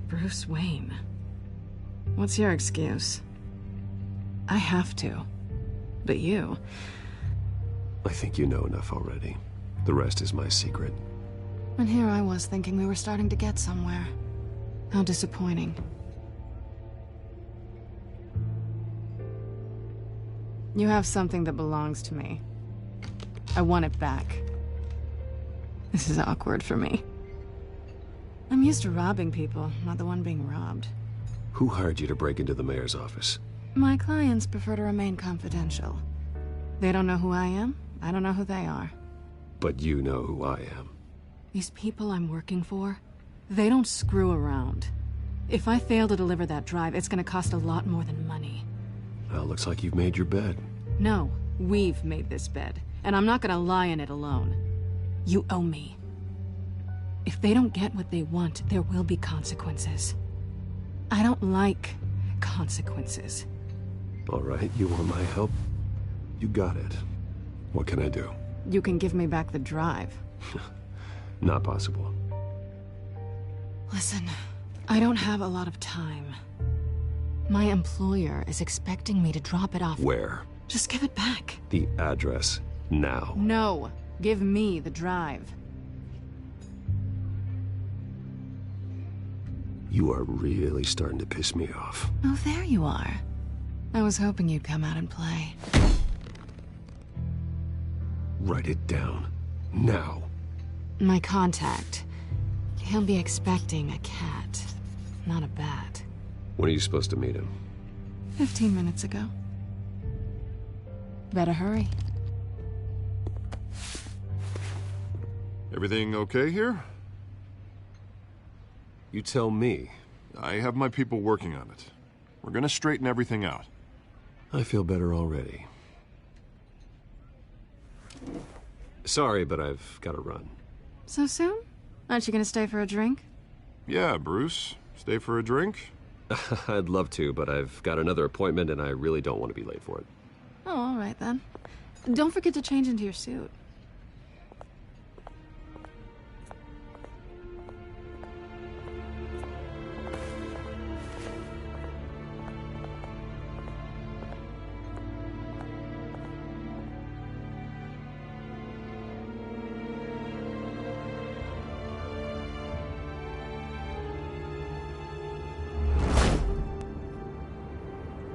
Bruce Wayne. What's your excuse? I have to. But you... I think you know enough already. The rest is my secret. And here I was thinking we were starting to get somewhere. How disappointing. You have something that belongs to me. I want it back. This is awkward for me. I'm used to robbing people, not the one being robbed. Who hired you to break into the mayor's office? My clients prefer to remain confidential. They don't know who I am, I don't know who they are. But you know who I am. These people I'm working for, they don't screw around. If I fail to deliver that drive, it's gonna cost a lot more than money. Well, looks like you've made your bed. No, we've made this bed, and I'm not gonna lie in it alone. You owe me. If they don't get what they want, there will be consequences. I don't like consequences. All right, you want my help? You got it. What can I do? You can give me back the drive. Not possible. Listen, I don't have a lot of time. My employer is expecting me to drop it off. Where? Just give it back. The address, now. No, give me the drive. You are really starting to piss me off. Oh, there you are. I was hoping you'd come out and play. Write it down. Now. My contact. He'll be expecting a cat, not a bat. When are you supposed to meet him? 15 minutes ago. Better hurry. Everything okay here? You tell me. I have my people working on it. We're gonna straighten everything out. I feel better already. Sorry, but I've got to run. So soon? Aren't you gonna stay for a drink? Yeah, Bruce. Stay for a drink? I'd love to, but I've got another appointment and I really don't want to be late for it. Oh, all right then. Don't forget to change into your suit.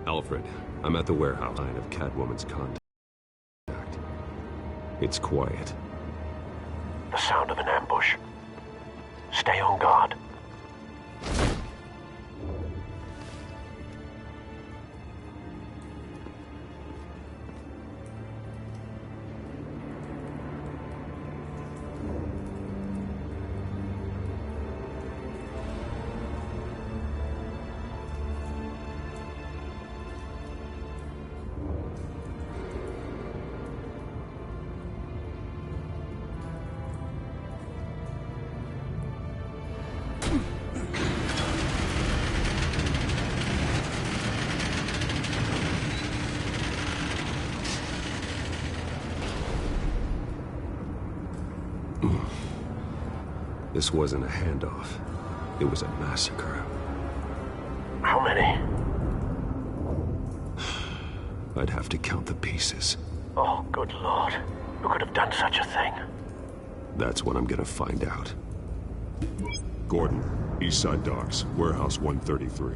Alfred, I'm at the warehouse line of Catwoman's contact. It's quiet. The sound of an ambush. Stay on guard. This wasn't a handoff. It was a massacre. How many? I'd have to count the pieces. Oh, good Lord. Who could have done such a thing? That's what I'm gonna find out. Gordon, Eastside Docks, Warehouse 133.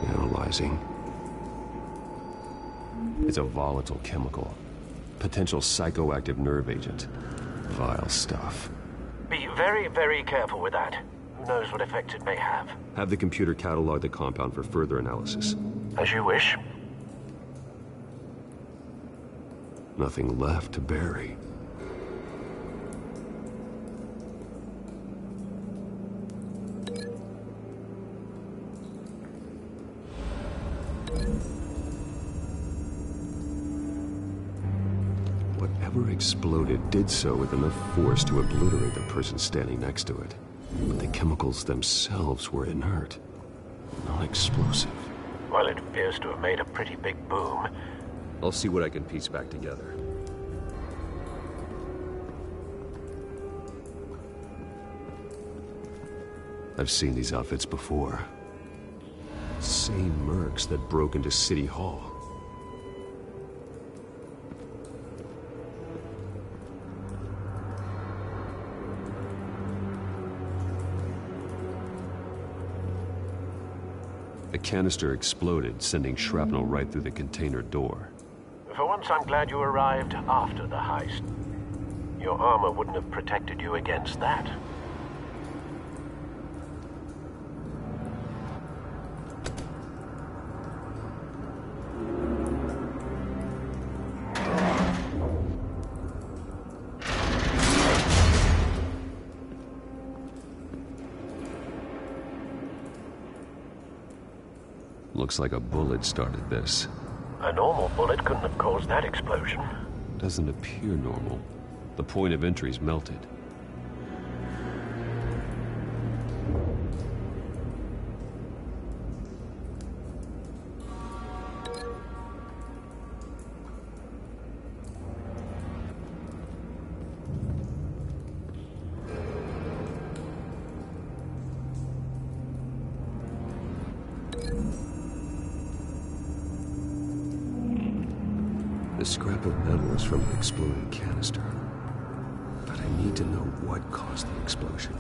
Analyzing. It's a volatile chemical. Potential psychoactive nerve agent. Vile stuff. Be very, very careful with that. Who knows what effects it may have. Have the computer catalog the compound for further analysis. As you wish. Nothing left to bury. Whatever exploded did so with enough force to obliterate the person standing next to it. But the chemicals themselves were inert, non-explosive. Well, it appears to have made a pretty big boom. I'll see what I can piece back together. I've seen these outfits before. Same mercs that broke into City Hall. A canister exploded, sending shrapnel right through the container door. For once, I'm glad you arrived after the heist. Your armor wouldn't have protected you against that. Looks like a bullet started this. A normal bullet couldn't have caused that explosion. Doesn't appear normal. The point of entry's melted. The scrap of metal is from an exploded canister. But I need to know what caused the explosion.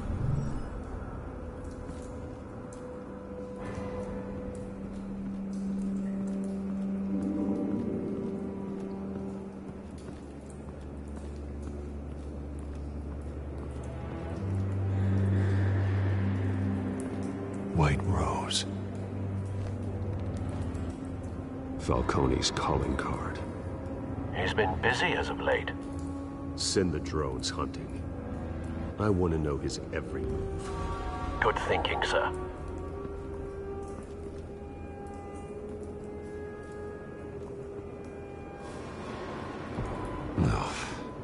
White Rose. Falcone's calling card. He's been busy as of late. Send the drones hunting. I want to know his every move. Good thinking, sir. No.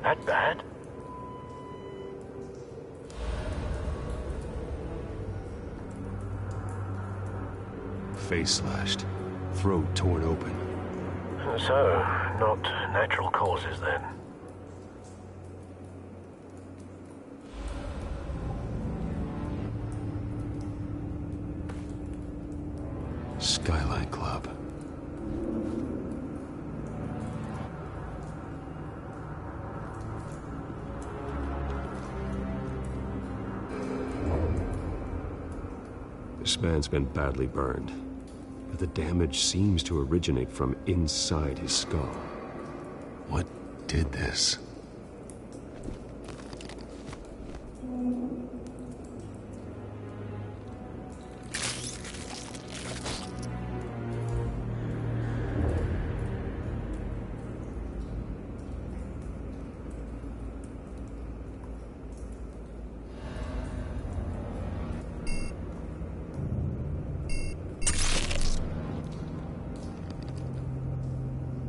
That bad? Face slashed. Throat torn open. So, not natural causes then. Skyline Club. This man's been badly burned. But the damage seems to originate from inside his skull. What did this?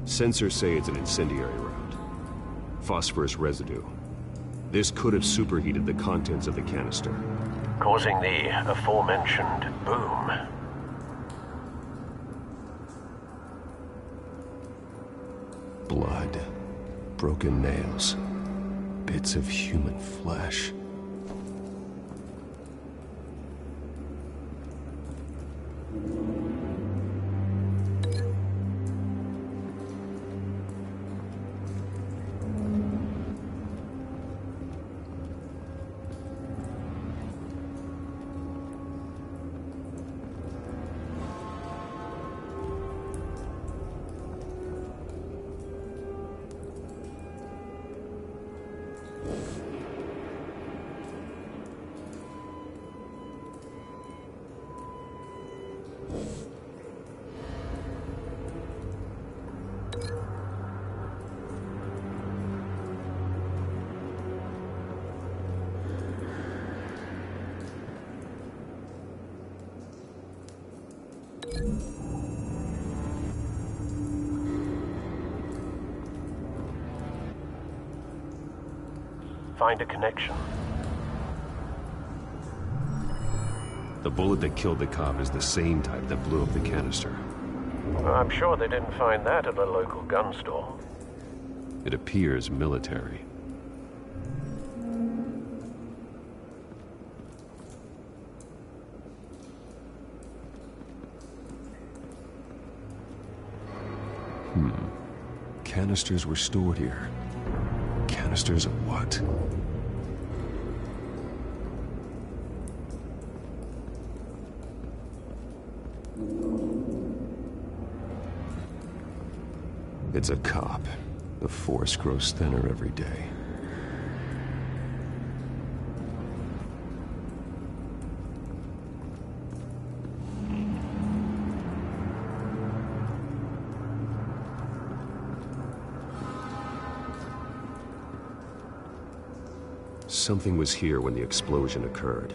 Sensors say it's an incendiary round. Phosphorus residue. This could have superheated the contents of the canister, causing the aforementioned boom. Blood, broken nails, bits of human flesh. Find a connection. The bullet that killed the cop is the same type that blew up the canister. I'm sure they didn't find that at a local gun store. It appears military. Canisters were stored here. Canisters of what? It's a cop. The force grows thinner every day. Something was here when the explosion occurred.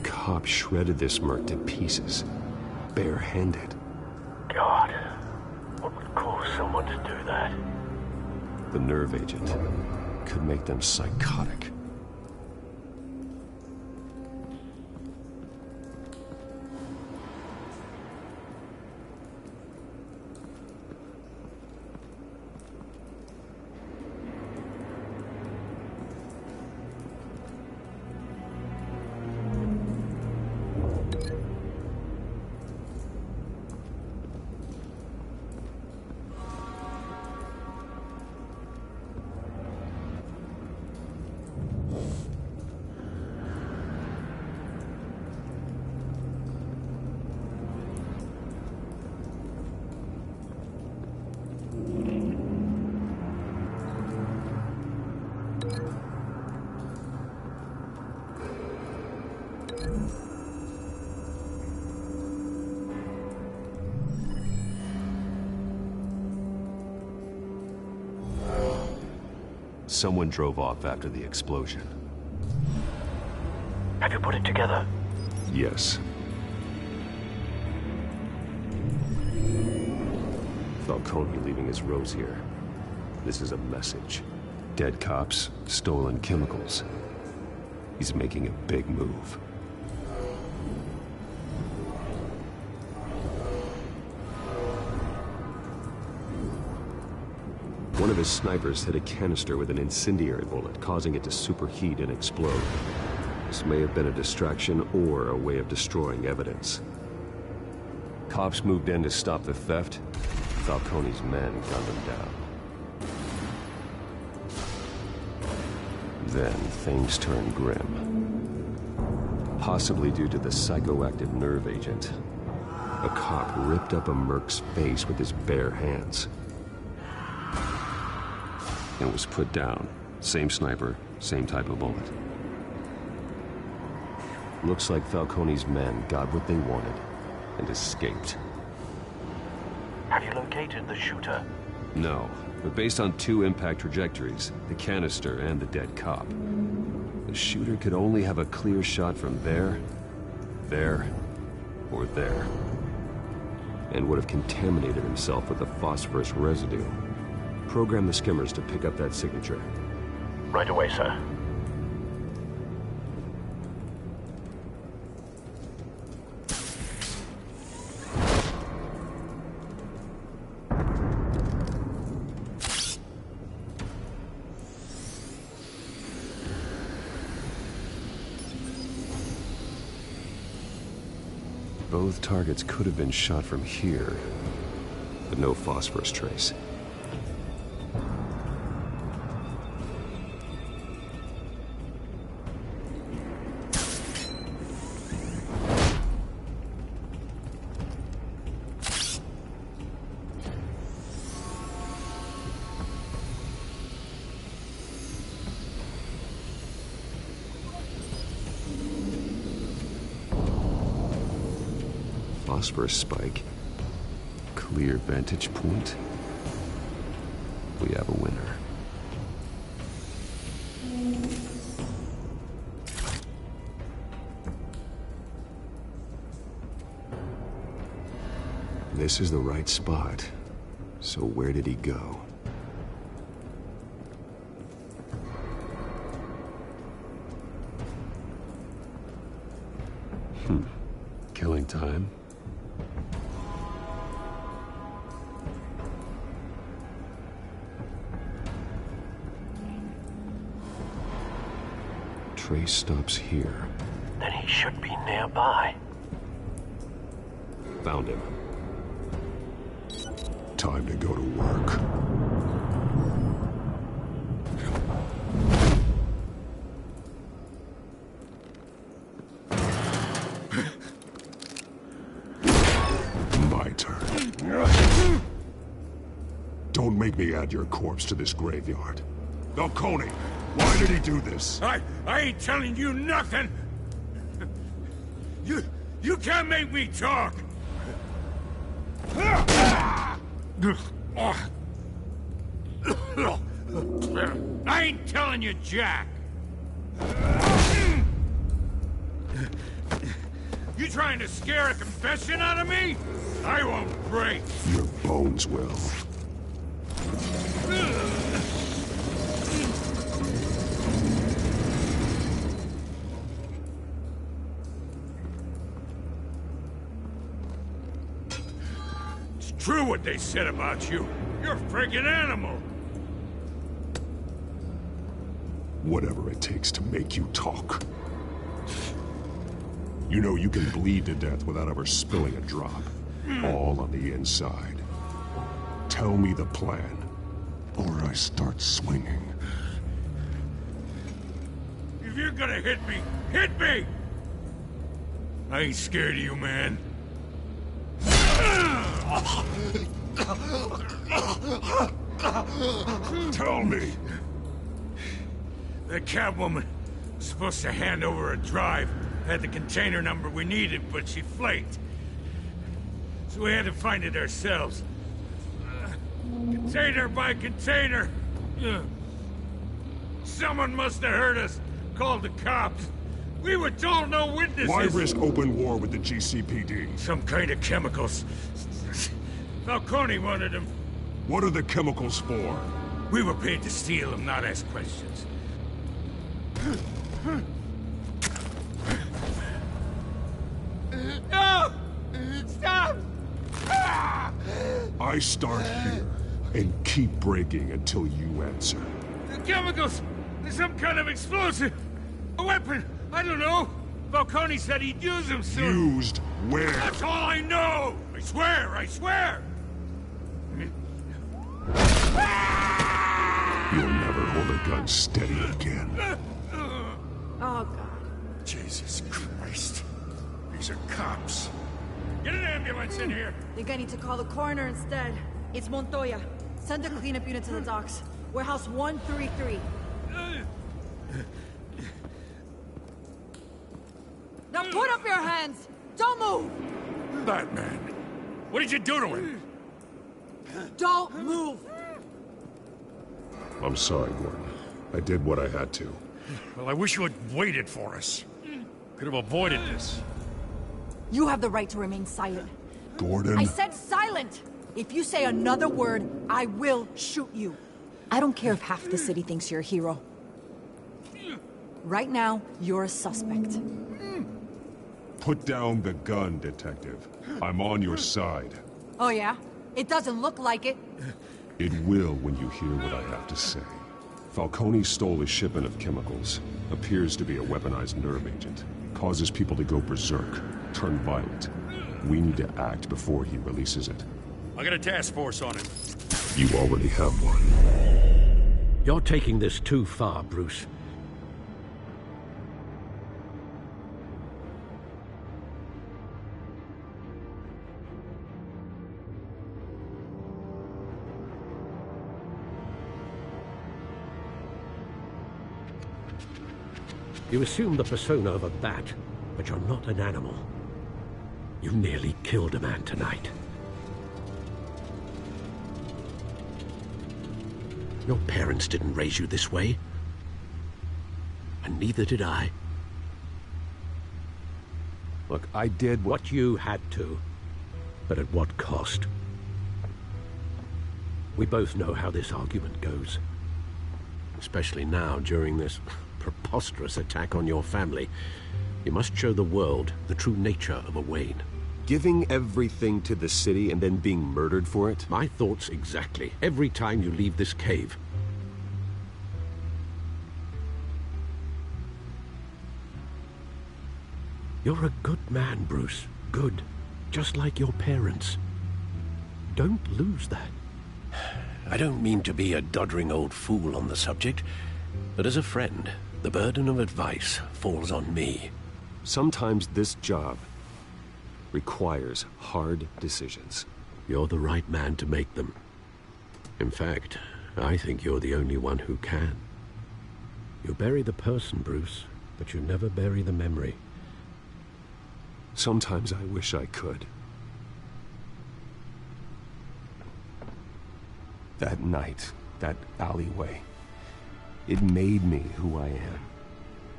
Cop shredded this merc to pieces, barehanded. God, what would cause someone to do that? The nerve agent could make them psychotic. Someone drove off after the explosion. Have you put it together? Yes. Falcone leaving his rose here. This is a message. Dead cops, stolen chemicals. He's making a big move. One of his snipers hit a canister with an incendiary bullet, causing it to superheat and explode. This may have been a distraction or a way of destroying evidence. Cops moved in to stop the theft. Falcone's men gunned him down. Then things turned grim. Possibly due to the psychoactive nerve agent. A cop ripped up a merc's face with his bare hands. And was put down. Same sniper, same type of bullet. Looks like Falcone's men got what they wanted and escaped. Have you located the shooter? No, but based on 2 impact trajectories, the canister and the dead cop, the shooter could only have a clear shot from there, or there, and would have contaminated himself with the phosphorus residue. Program the skimmers to pick up that signature. Right away, sir. Both targets could have been shot from here, but no phosphorus trace. Phosphorus spike. Clear vantage point. We have a winner. This is the right spot. So where did he go? Killing time. Trace stops here. Then he should be nearby. Found him. Time to go to work. My turn. Don't make me add your corpse to this graveyard. Falcone, why did he do this? I ain't telling you nothing! You can't make me talk! I ain't telling you jack! You trying to scare a confession out of me? I won't break! Your bones will. It's true what they said about you. You're a friggin' animal. Whatever it takes to make you talk. You know you can bleed to death without ever spilling a drop. All on the inside. Tell me the plan, or I start swinging. If you're gonna hit me, hit me! I ain't scared of you, man. Tell me. The Catwoman was supposed to hand over a drive. Had the container number we needed, but she flaked. So we had to find it ourselves. Container by container. Someone must have heard us. Called the cops. We were told no witnesses. Why risk open war with the GCPD? Some kind of chemicals. Falcone wanted them. What are the chemicals for? We were paid to steal them, not ask questions. No! Stop! I start here. And keep breaking until you answer. The chemicals! There's some kind of explosive! A weapon! I don't know! Falcone said he'd use them soon! Used where? That's all I know! I swear! I swear! You'll never hold a gun steady again. Oh, God. Jesus Christ. These are cops. Get an ambulance in here! Think I need to call the coroner instead. It's Montoya. Send a cleanup unit to the docks. Warehouse 133. Now put up your hands! Don't move! Batman! What did you do to him? Don't move! I'm sorry, Gordon. I did what I had to. Well, I wish you had waited for us. Could have avoided this. You have the right to remain silent. Gordon? I said silent! If you say another word, I will shoot you. I don't care if half the city thinks you're a hero. Right now, you're a suspect. Put down the gun, Detective. I'm on your side. Oh yeah? It doesn't look like it. It will when you hear what I have to say. Falcone stole a shipment of chemicals. Appears to be a weaponized nerve agent. Causes people to go berserk, turn violent. We need to act before he releases it. I got a task force on it. You already have one. You're taking this too far, Bruce. You assume the persona of a bat, but you're not an animal. You nearly killed a man tonight. Your parents didn't raise you this way. And neither did I. Look, I did what you had to, but at what cost? We both know how this argument goes. Especially now, during this preposterous attack on your family. You must show the world the true nature of a Wayne. Giving everything to the city and then being murdered for it? My thoughts exactly. Every time you leave this cave. You're a good man, Bruce. Good. Just like your parents. Don't lose that. I don't mean to be a doddering old fool on the subject, but as a friend, the burden of advice falls on me. Sometimes this job requires hard decisions. You're the right man to make them. In fact, I think you're the only one who can. You bury the person, Bruce, but you never bury the memory. Sometimes I wish I could. That night, that alleyway, it made me who I am.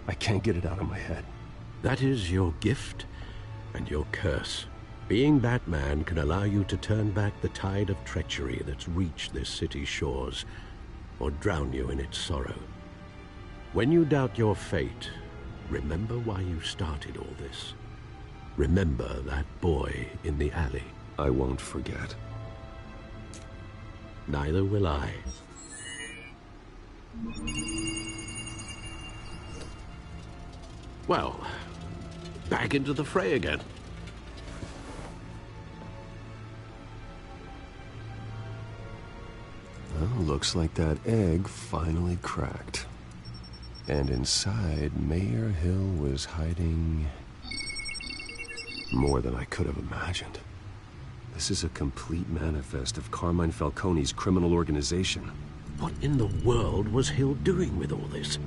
I can't get it out of my head. That is your gift and your curse. Being Batman can allow you to turn back the tide of treachery that's reached this city's shores, or drown you in its sorrow. When you doubt your fate, remember why you started all this. Remember that boy in the alley. I won't forget. Neither will I. Well, back into the fray again. Well, looks like that egg finally cracked. And inside, Mayor Hill was hiding more than I could have imagined. This is a complete manifest of Carmine Falcone's criminal organization. What in the world was Hill doing with all this?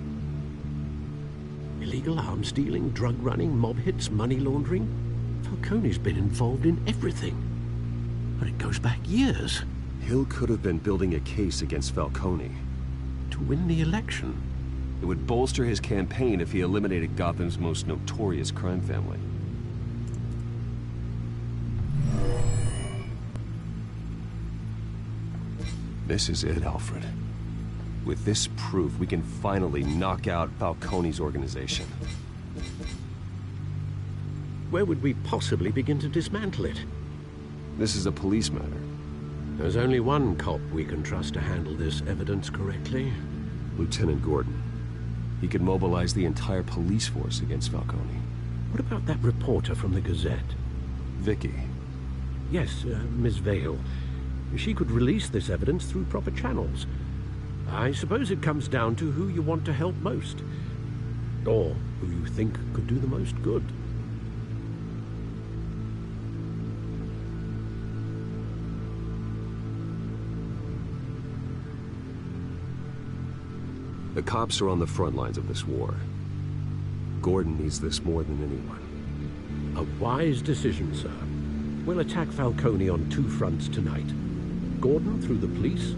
Illegal arms dealing, drug running, mob hits, money laundering? Falcone's been involved in everything. And it goes back years. Hill could have been building a case against Falcone. To win the election? It would bolster his campaign if he eliminated Gotham's most notorious crime family. This is it, Alfred. With this proof, we can finally knock out Falcone's organization. Where would we possibly begin to dismantle it? This is a police matter. There's only one cop we can trust to handle this evidence correctly. Lieutenant Gordon. He could mobilize the entire police force against Falcone. What about that reporter from the Gazette? Vicky. Yes, Miss Vale. She could release this evidence through proper channels. I suppose it comes down to who you want to help most. Or who you think could do the most good. The cops are on the front lines of this war. Gordon needs this more than anyone. A wise decision, sir. We'll attack Falcone on two fronts tonight. Gordon through the police,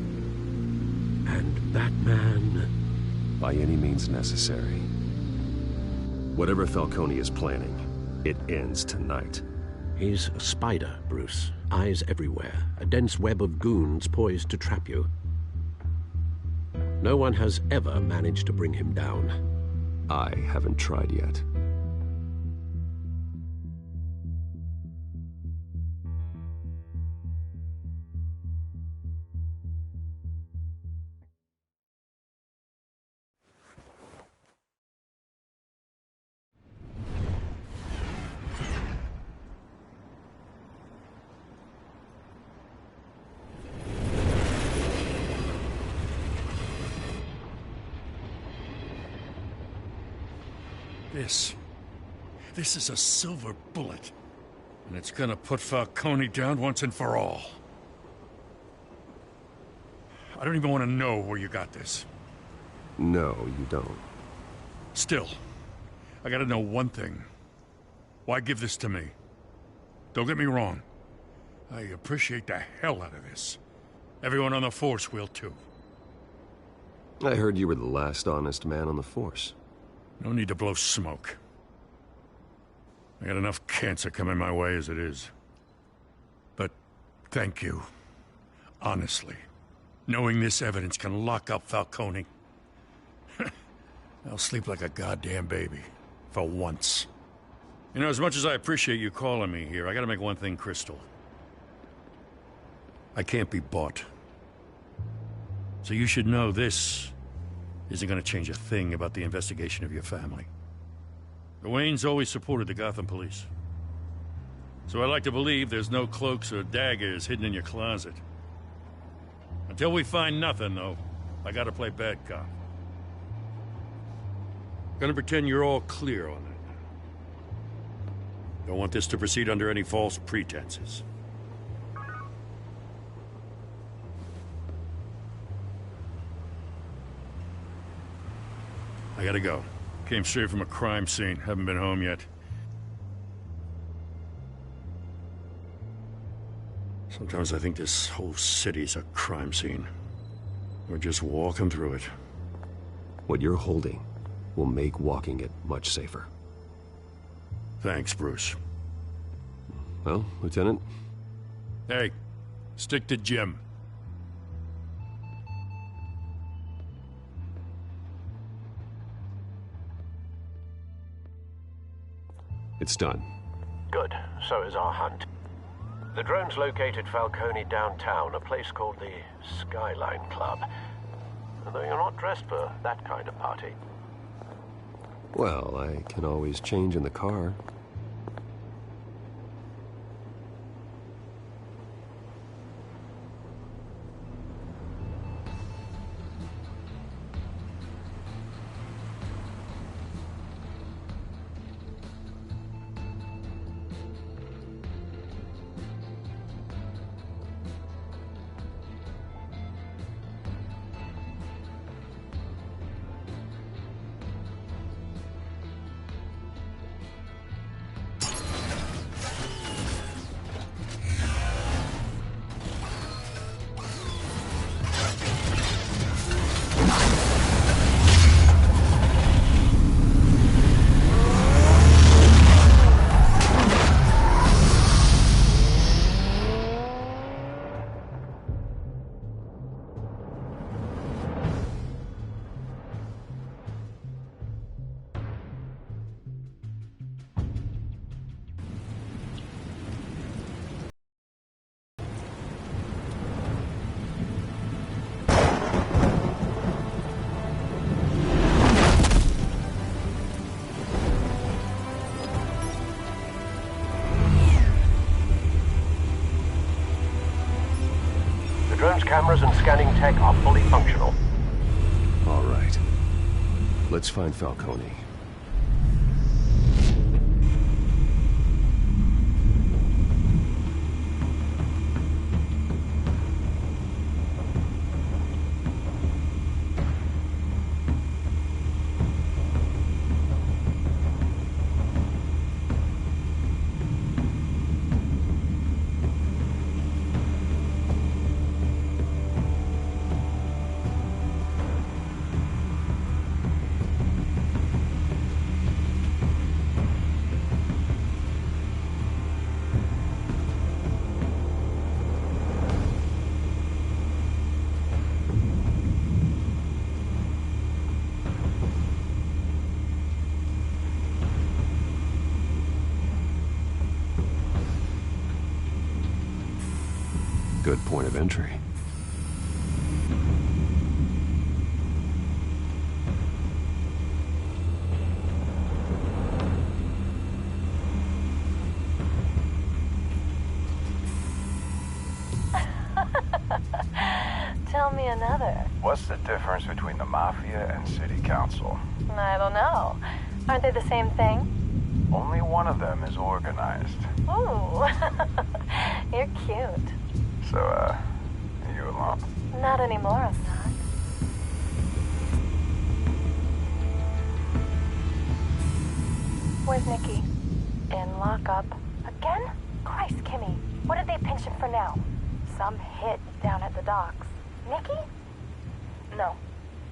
and Batman... by any means necessary. Whatever Falcone is planning, it ends tonight. He's a spider, Bruce. Eyes everywhere. A dense web of goons poised to trap you. No one has ever managed to bring him down. I haven't tried yet. This is a silver bullet. And it's gonna put Falcone down once and for all. I don't even want to know where you got this. No, you don't. Still, I gotta know one thing. Why give this to me? Don't get me wrong. I appreciate the hell out of this. Everyone on the Force will too. I heard you were the last honest man on the Force. No need to blow smoke. I got enough cancer coming my way as it is. But thank you. Honestly. Knowing this evidence can lock up Falcone. I'll sleep like a goddamn baby. For once. You know, as much as I appreciate you calling me here, I gotta make one thing crystal. I can't be bought. So you should know this isn't gonna change a thing about the investigation of your family. The Waynes always supported the Gotham police. So I like to believe there's no cloaks or daggers hidden in your closet. Until we find nothing, though, I gotta play bad cop. Gonna pretend you're all clear on it. Don't want this to proceed under any false pretenses. I gotta go. Came straight from a crime scene. Haven't been home yet. Sometimes I think this whole city's a crime scene. We're just walking through it. What you're holding will make walking it much safer. Thanks, Bruce. Well, Lieutenant? Hey, stick to Jim. It's done. Good. So is our hunt. The drones located Falcone downtown, a place called the Skyline Club. Although you're not dressed for that kind of party. Well, I can always change in the car. scanning tech are fully functional. All right. Let's find Falcone. Good point of entry. Tell me another. What's the difference between the Mafia and City Council? I don't know. Aren't they the same thing? Only one of them is organized. Ooh. You're cute. So, are you alone? Not anymore, I'm not. Where's Nikki? In lockup. Again? Christ, Kimmy. What did they pinch him for now? Some hit down at the docks. Nikki? No.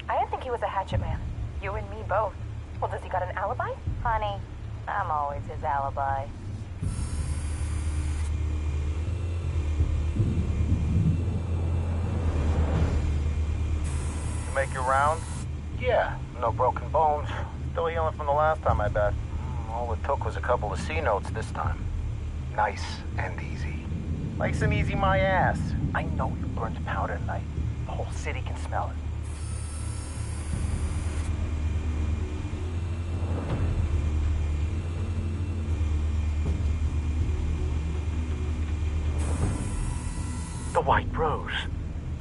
I didn't think he was a hatchet man. You and me both. Well, does he got an alibi? Honey, I'm always his alibi. You make your rounds? Yeah, no broken bones. Still healing from the last time, I bet. All it took was a couple of C notes this time. Nice and easy. Nice and easy my ass. I know you burned powder tonight. The whole city can smell it. The white rose.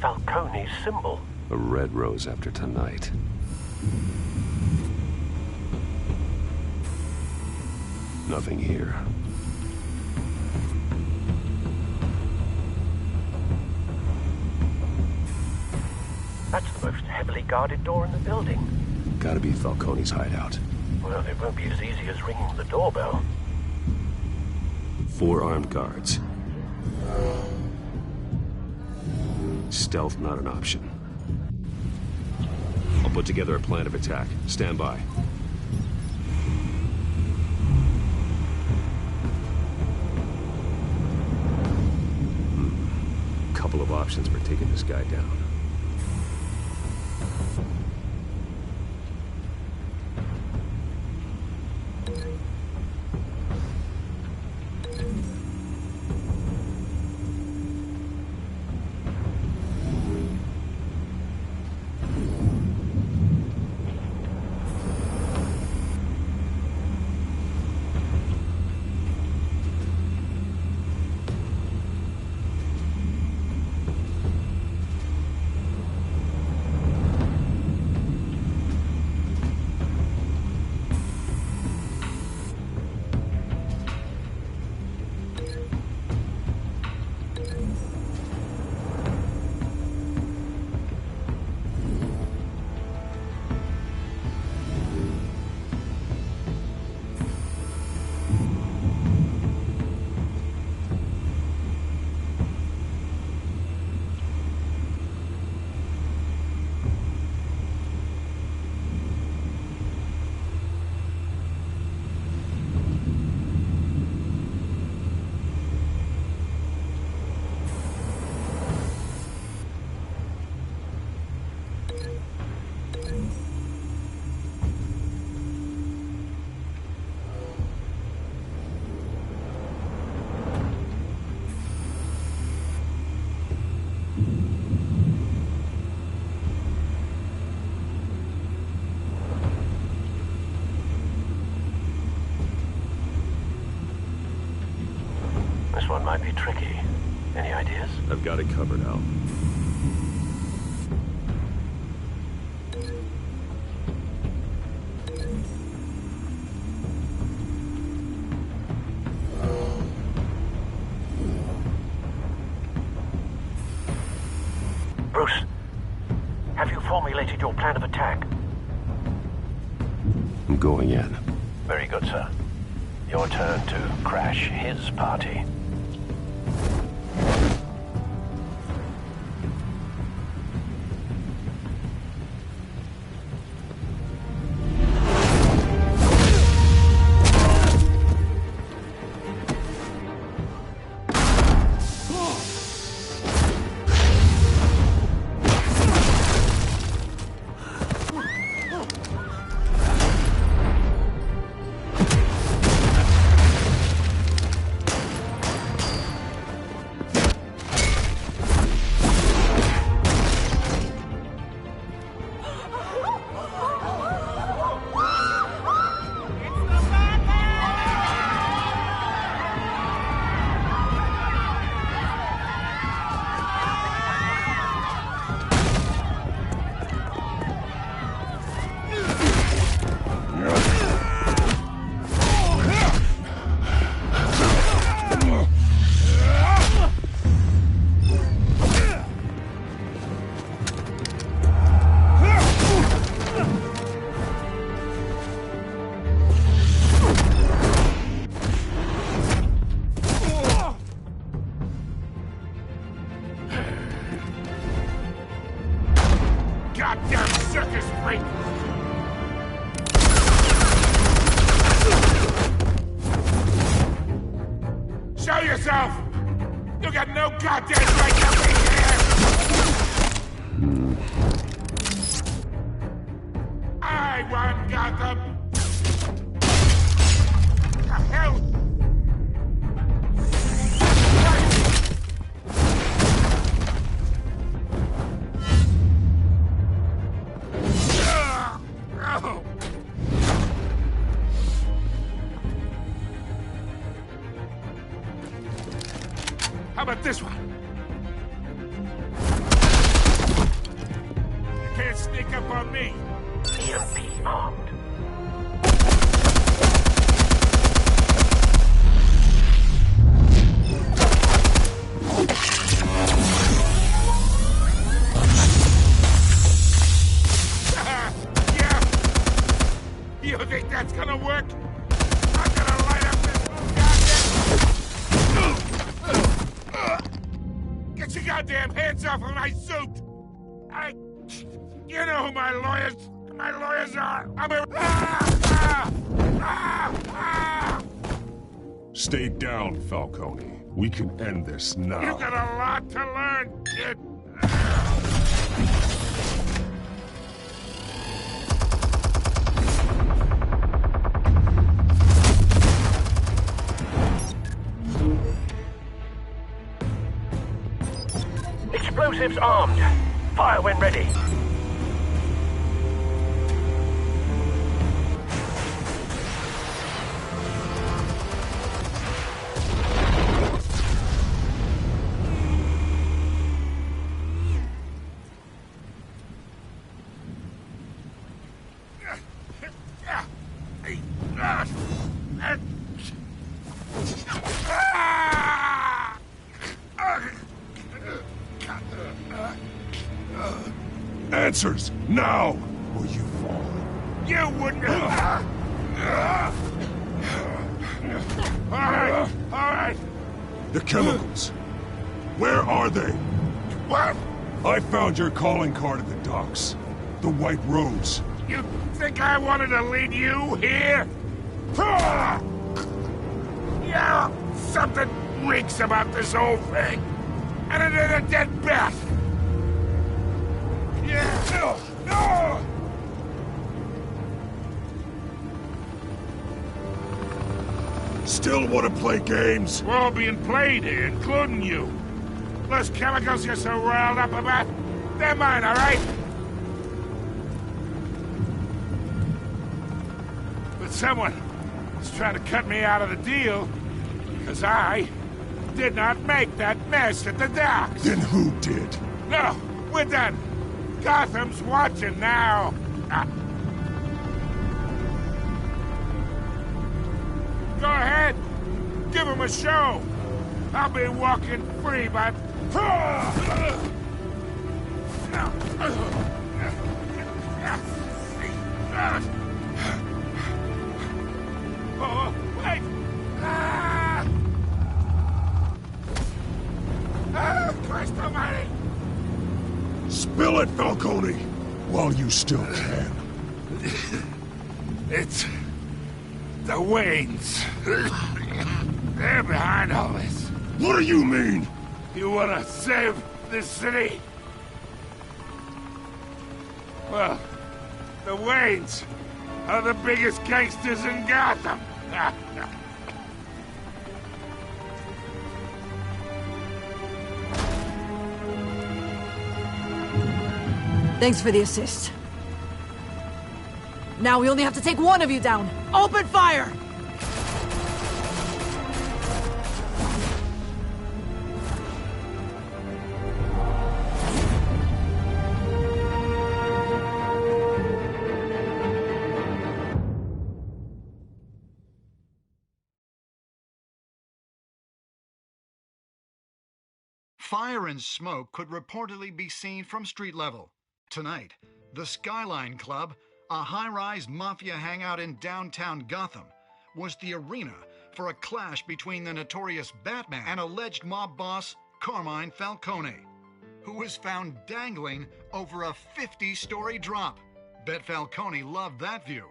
Falcone's symbol. A red rose after tonight. Nothing here. That's the most heavily guarded door in the building. Gotta be Falcone's hideout. Well, it won't be as easy as ringing the doorbell. 4 armed guards. Stealth not an option. I'll put together a plan of attack. Stand by. Couple of options for taking this guy down. This one might be tricky. Any ideas? I've got it covered, Al. formulated your plan of attack? I'm going in. Very good, sir. Your turn to crash his party. Goddamn circus freak! Show yourself! You got no goddamn right to be here! I won Gotham! The hell? How about this one? You can't sneak up on me. EMP armed. Yeah. You think that's gonna work? I'm gonna light up this goddamn... Get your goddamn hands off of my suit! You know who my lawyers are! Stay down, Falcone. We can end this now. You got a lot to learn, kid! Explosives armed. Fire when ready. Answers, now! Or you fall. You wouldn't... All right. The chemicals. Where are they? What? I found your calling card at the docks. The White Rose. You think I wanted to lead you here? Yeah, something reeks about this whole thing. And it is a dead bat. Yeah. No. Still want to play games? We're all being played here, including you. Those chemicals you're so riled up about, they're mine, all right? But someone is trying to cut me out of the deal because I did not make that mess at the docks. Then who did? No, we're done. Gotham's watching now. Go ahead. Give him a show. I'll be walking free, but... Spill it, Falcone, while you still can. It's the Waynes. They're behind all this. What do you mean? You want to save this city? Well, the Waynes are the biggest gangsters in Gotham. Thanks for the assist. Now we only have to take one of you down. Open fire! Fire and smoke could reportedly be seen from street level. Tonight, the Skyline Club, a high-rise mafia hangout in downtown Gotham, was the arena for a clash between the notorious Batman and alleged mob boss Carmine Falcone, who was found dangling over a 50-story drop. Bet Falcone loved that view.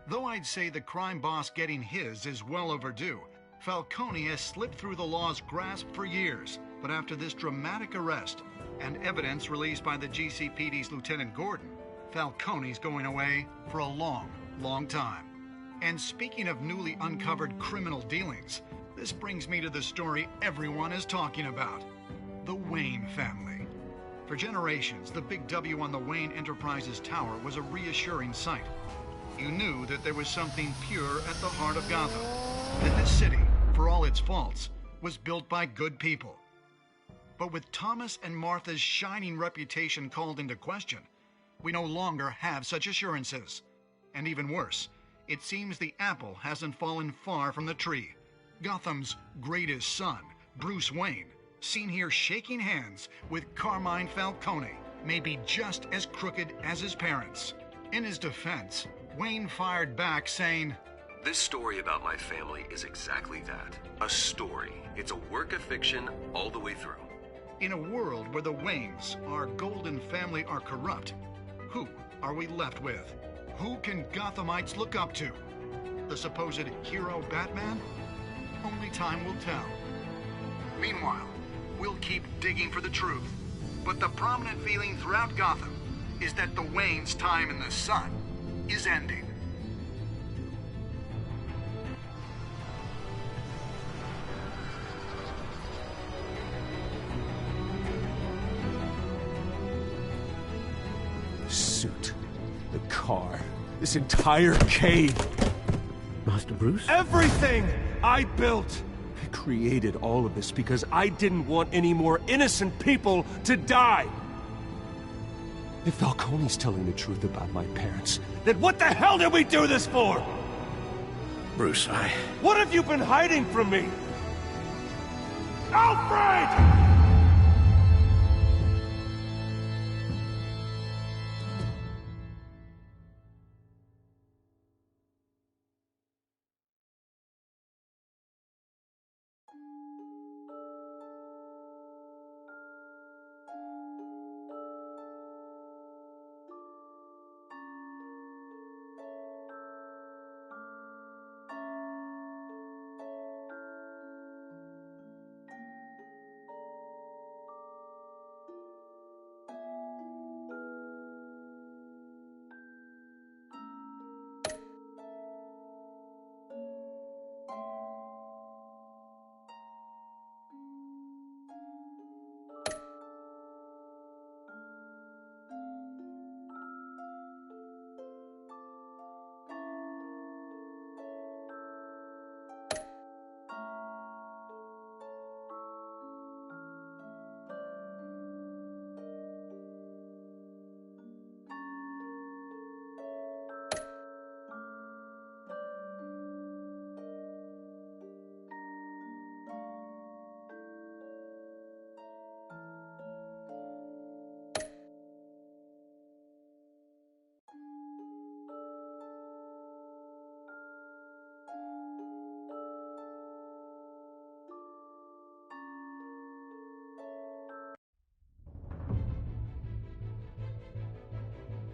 Though I'd say the crime boss getting his is well overdue, Falcone has slipped through the law's grasp for years. But after this dramatic arrest and evidence released by the GCPD's Lieutenant Gordon, Falcone's going away for a long, long time. And speaking of newly uncovered criminal dealings, this brings me to the story everyone is talking about: the Wayne family. For generations, the big W on the Wayne Enterprises Tower was a reassuring sight. You knew that there was something pure at the heart of Gotham, that this city, for all its faults, was built by good people. But with Thomas and Martha's shining reputation called into question, we no longer have such assurances. And even worse, it seems the apple hasn't fallen far from the tree. Gotham's greatest son, Bruce Wayne, seen here shaking hands with Carmine Falcone, may be just as crooked as his parents. In his defense, Wayne fired back saying, "This story about my family is exactly that. A story. It's a work of fiction all the way through." In a world where the Waynes, our golden family, are corrupt, who are we left with? Who can Gothamites look up to? The supposed hero Batman? Only time will tell. Meanwhile, we'll keep digging for the truth. But the prominent feeling throughout Gotham is that the Waynes' time in the sun is ending. Suit, the car, this entire cave. Master Bruce? Everything I built! I created all of this because I didn't want any more innocent people to die! If Falcone's telling the truth about my parents, then what the hell did we do this for? Bruce, What have you been hiding from me? Alfred!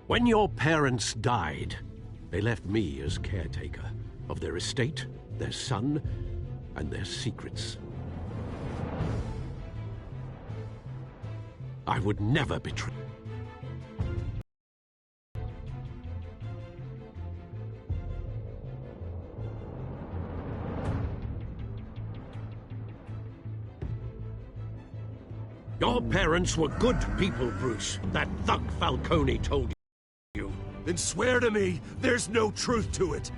When your parents died, they left me as caretaker of their estate, their son, and their secrets. I would never betray. Your parents were good people, Bruce. That thug Falcone told you. Then swear to me there's no truth to it.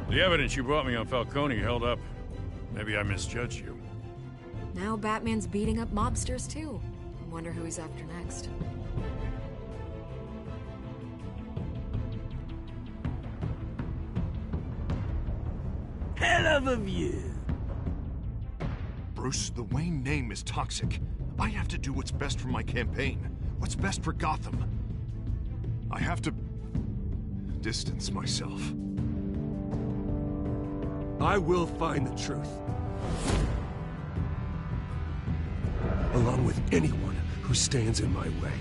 The evidence you brought me on Falcone held up. Maybe I misjudged you. Now Batman's beating up mobsters, too. I wonder who he's after next. Hell of a view. Bruce, the Wayne name is toxic. I have to do what's best for my campaign. What's best for Gotham. I have to distance myself. I will find the truth. Along with anyone who stands in my way.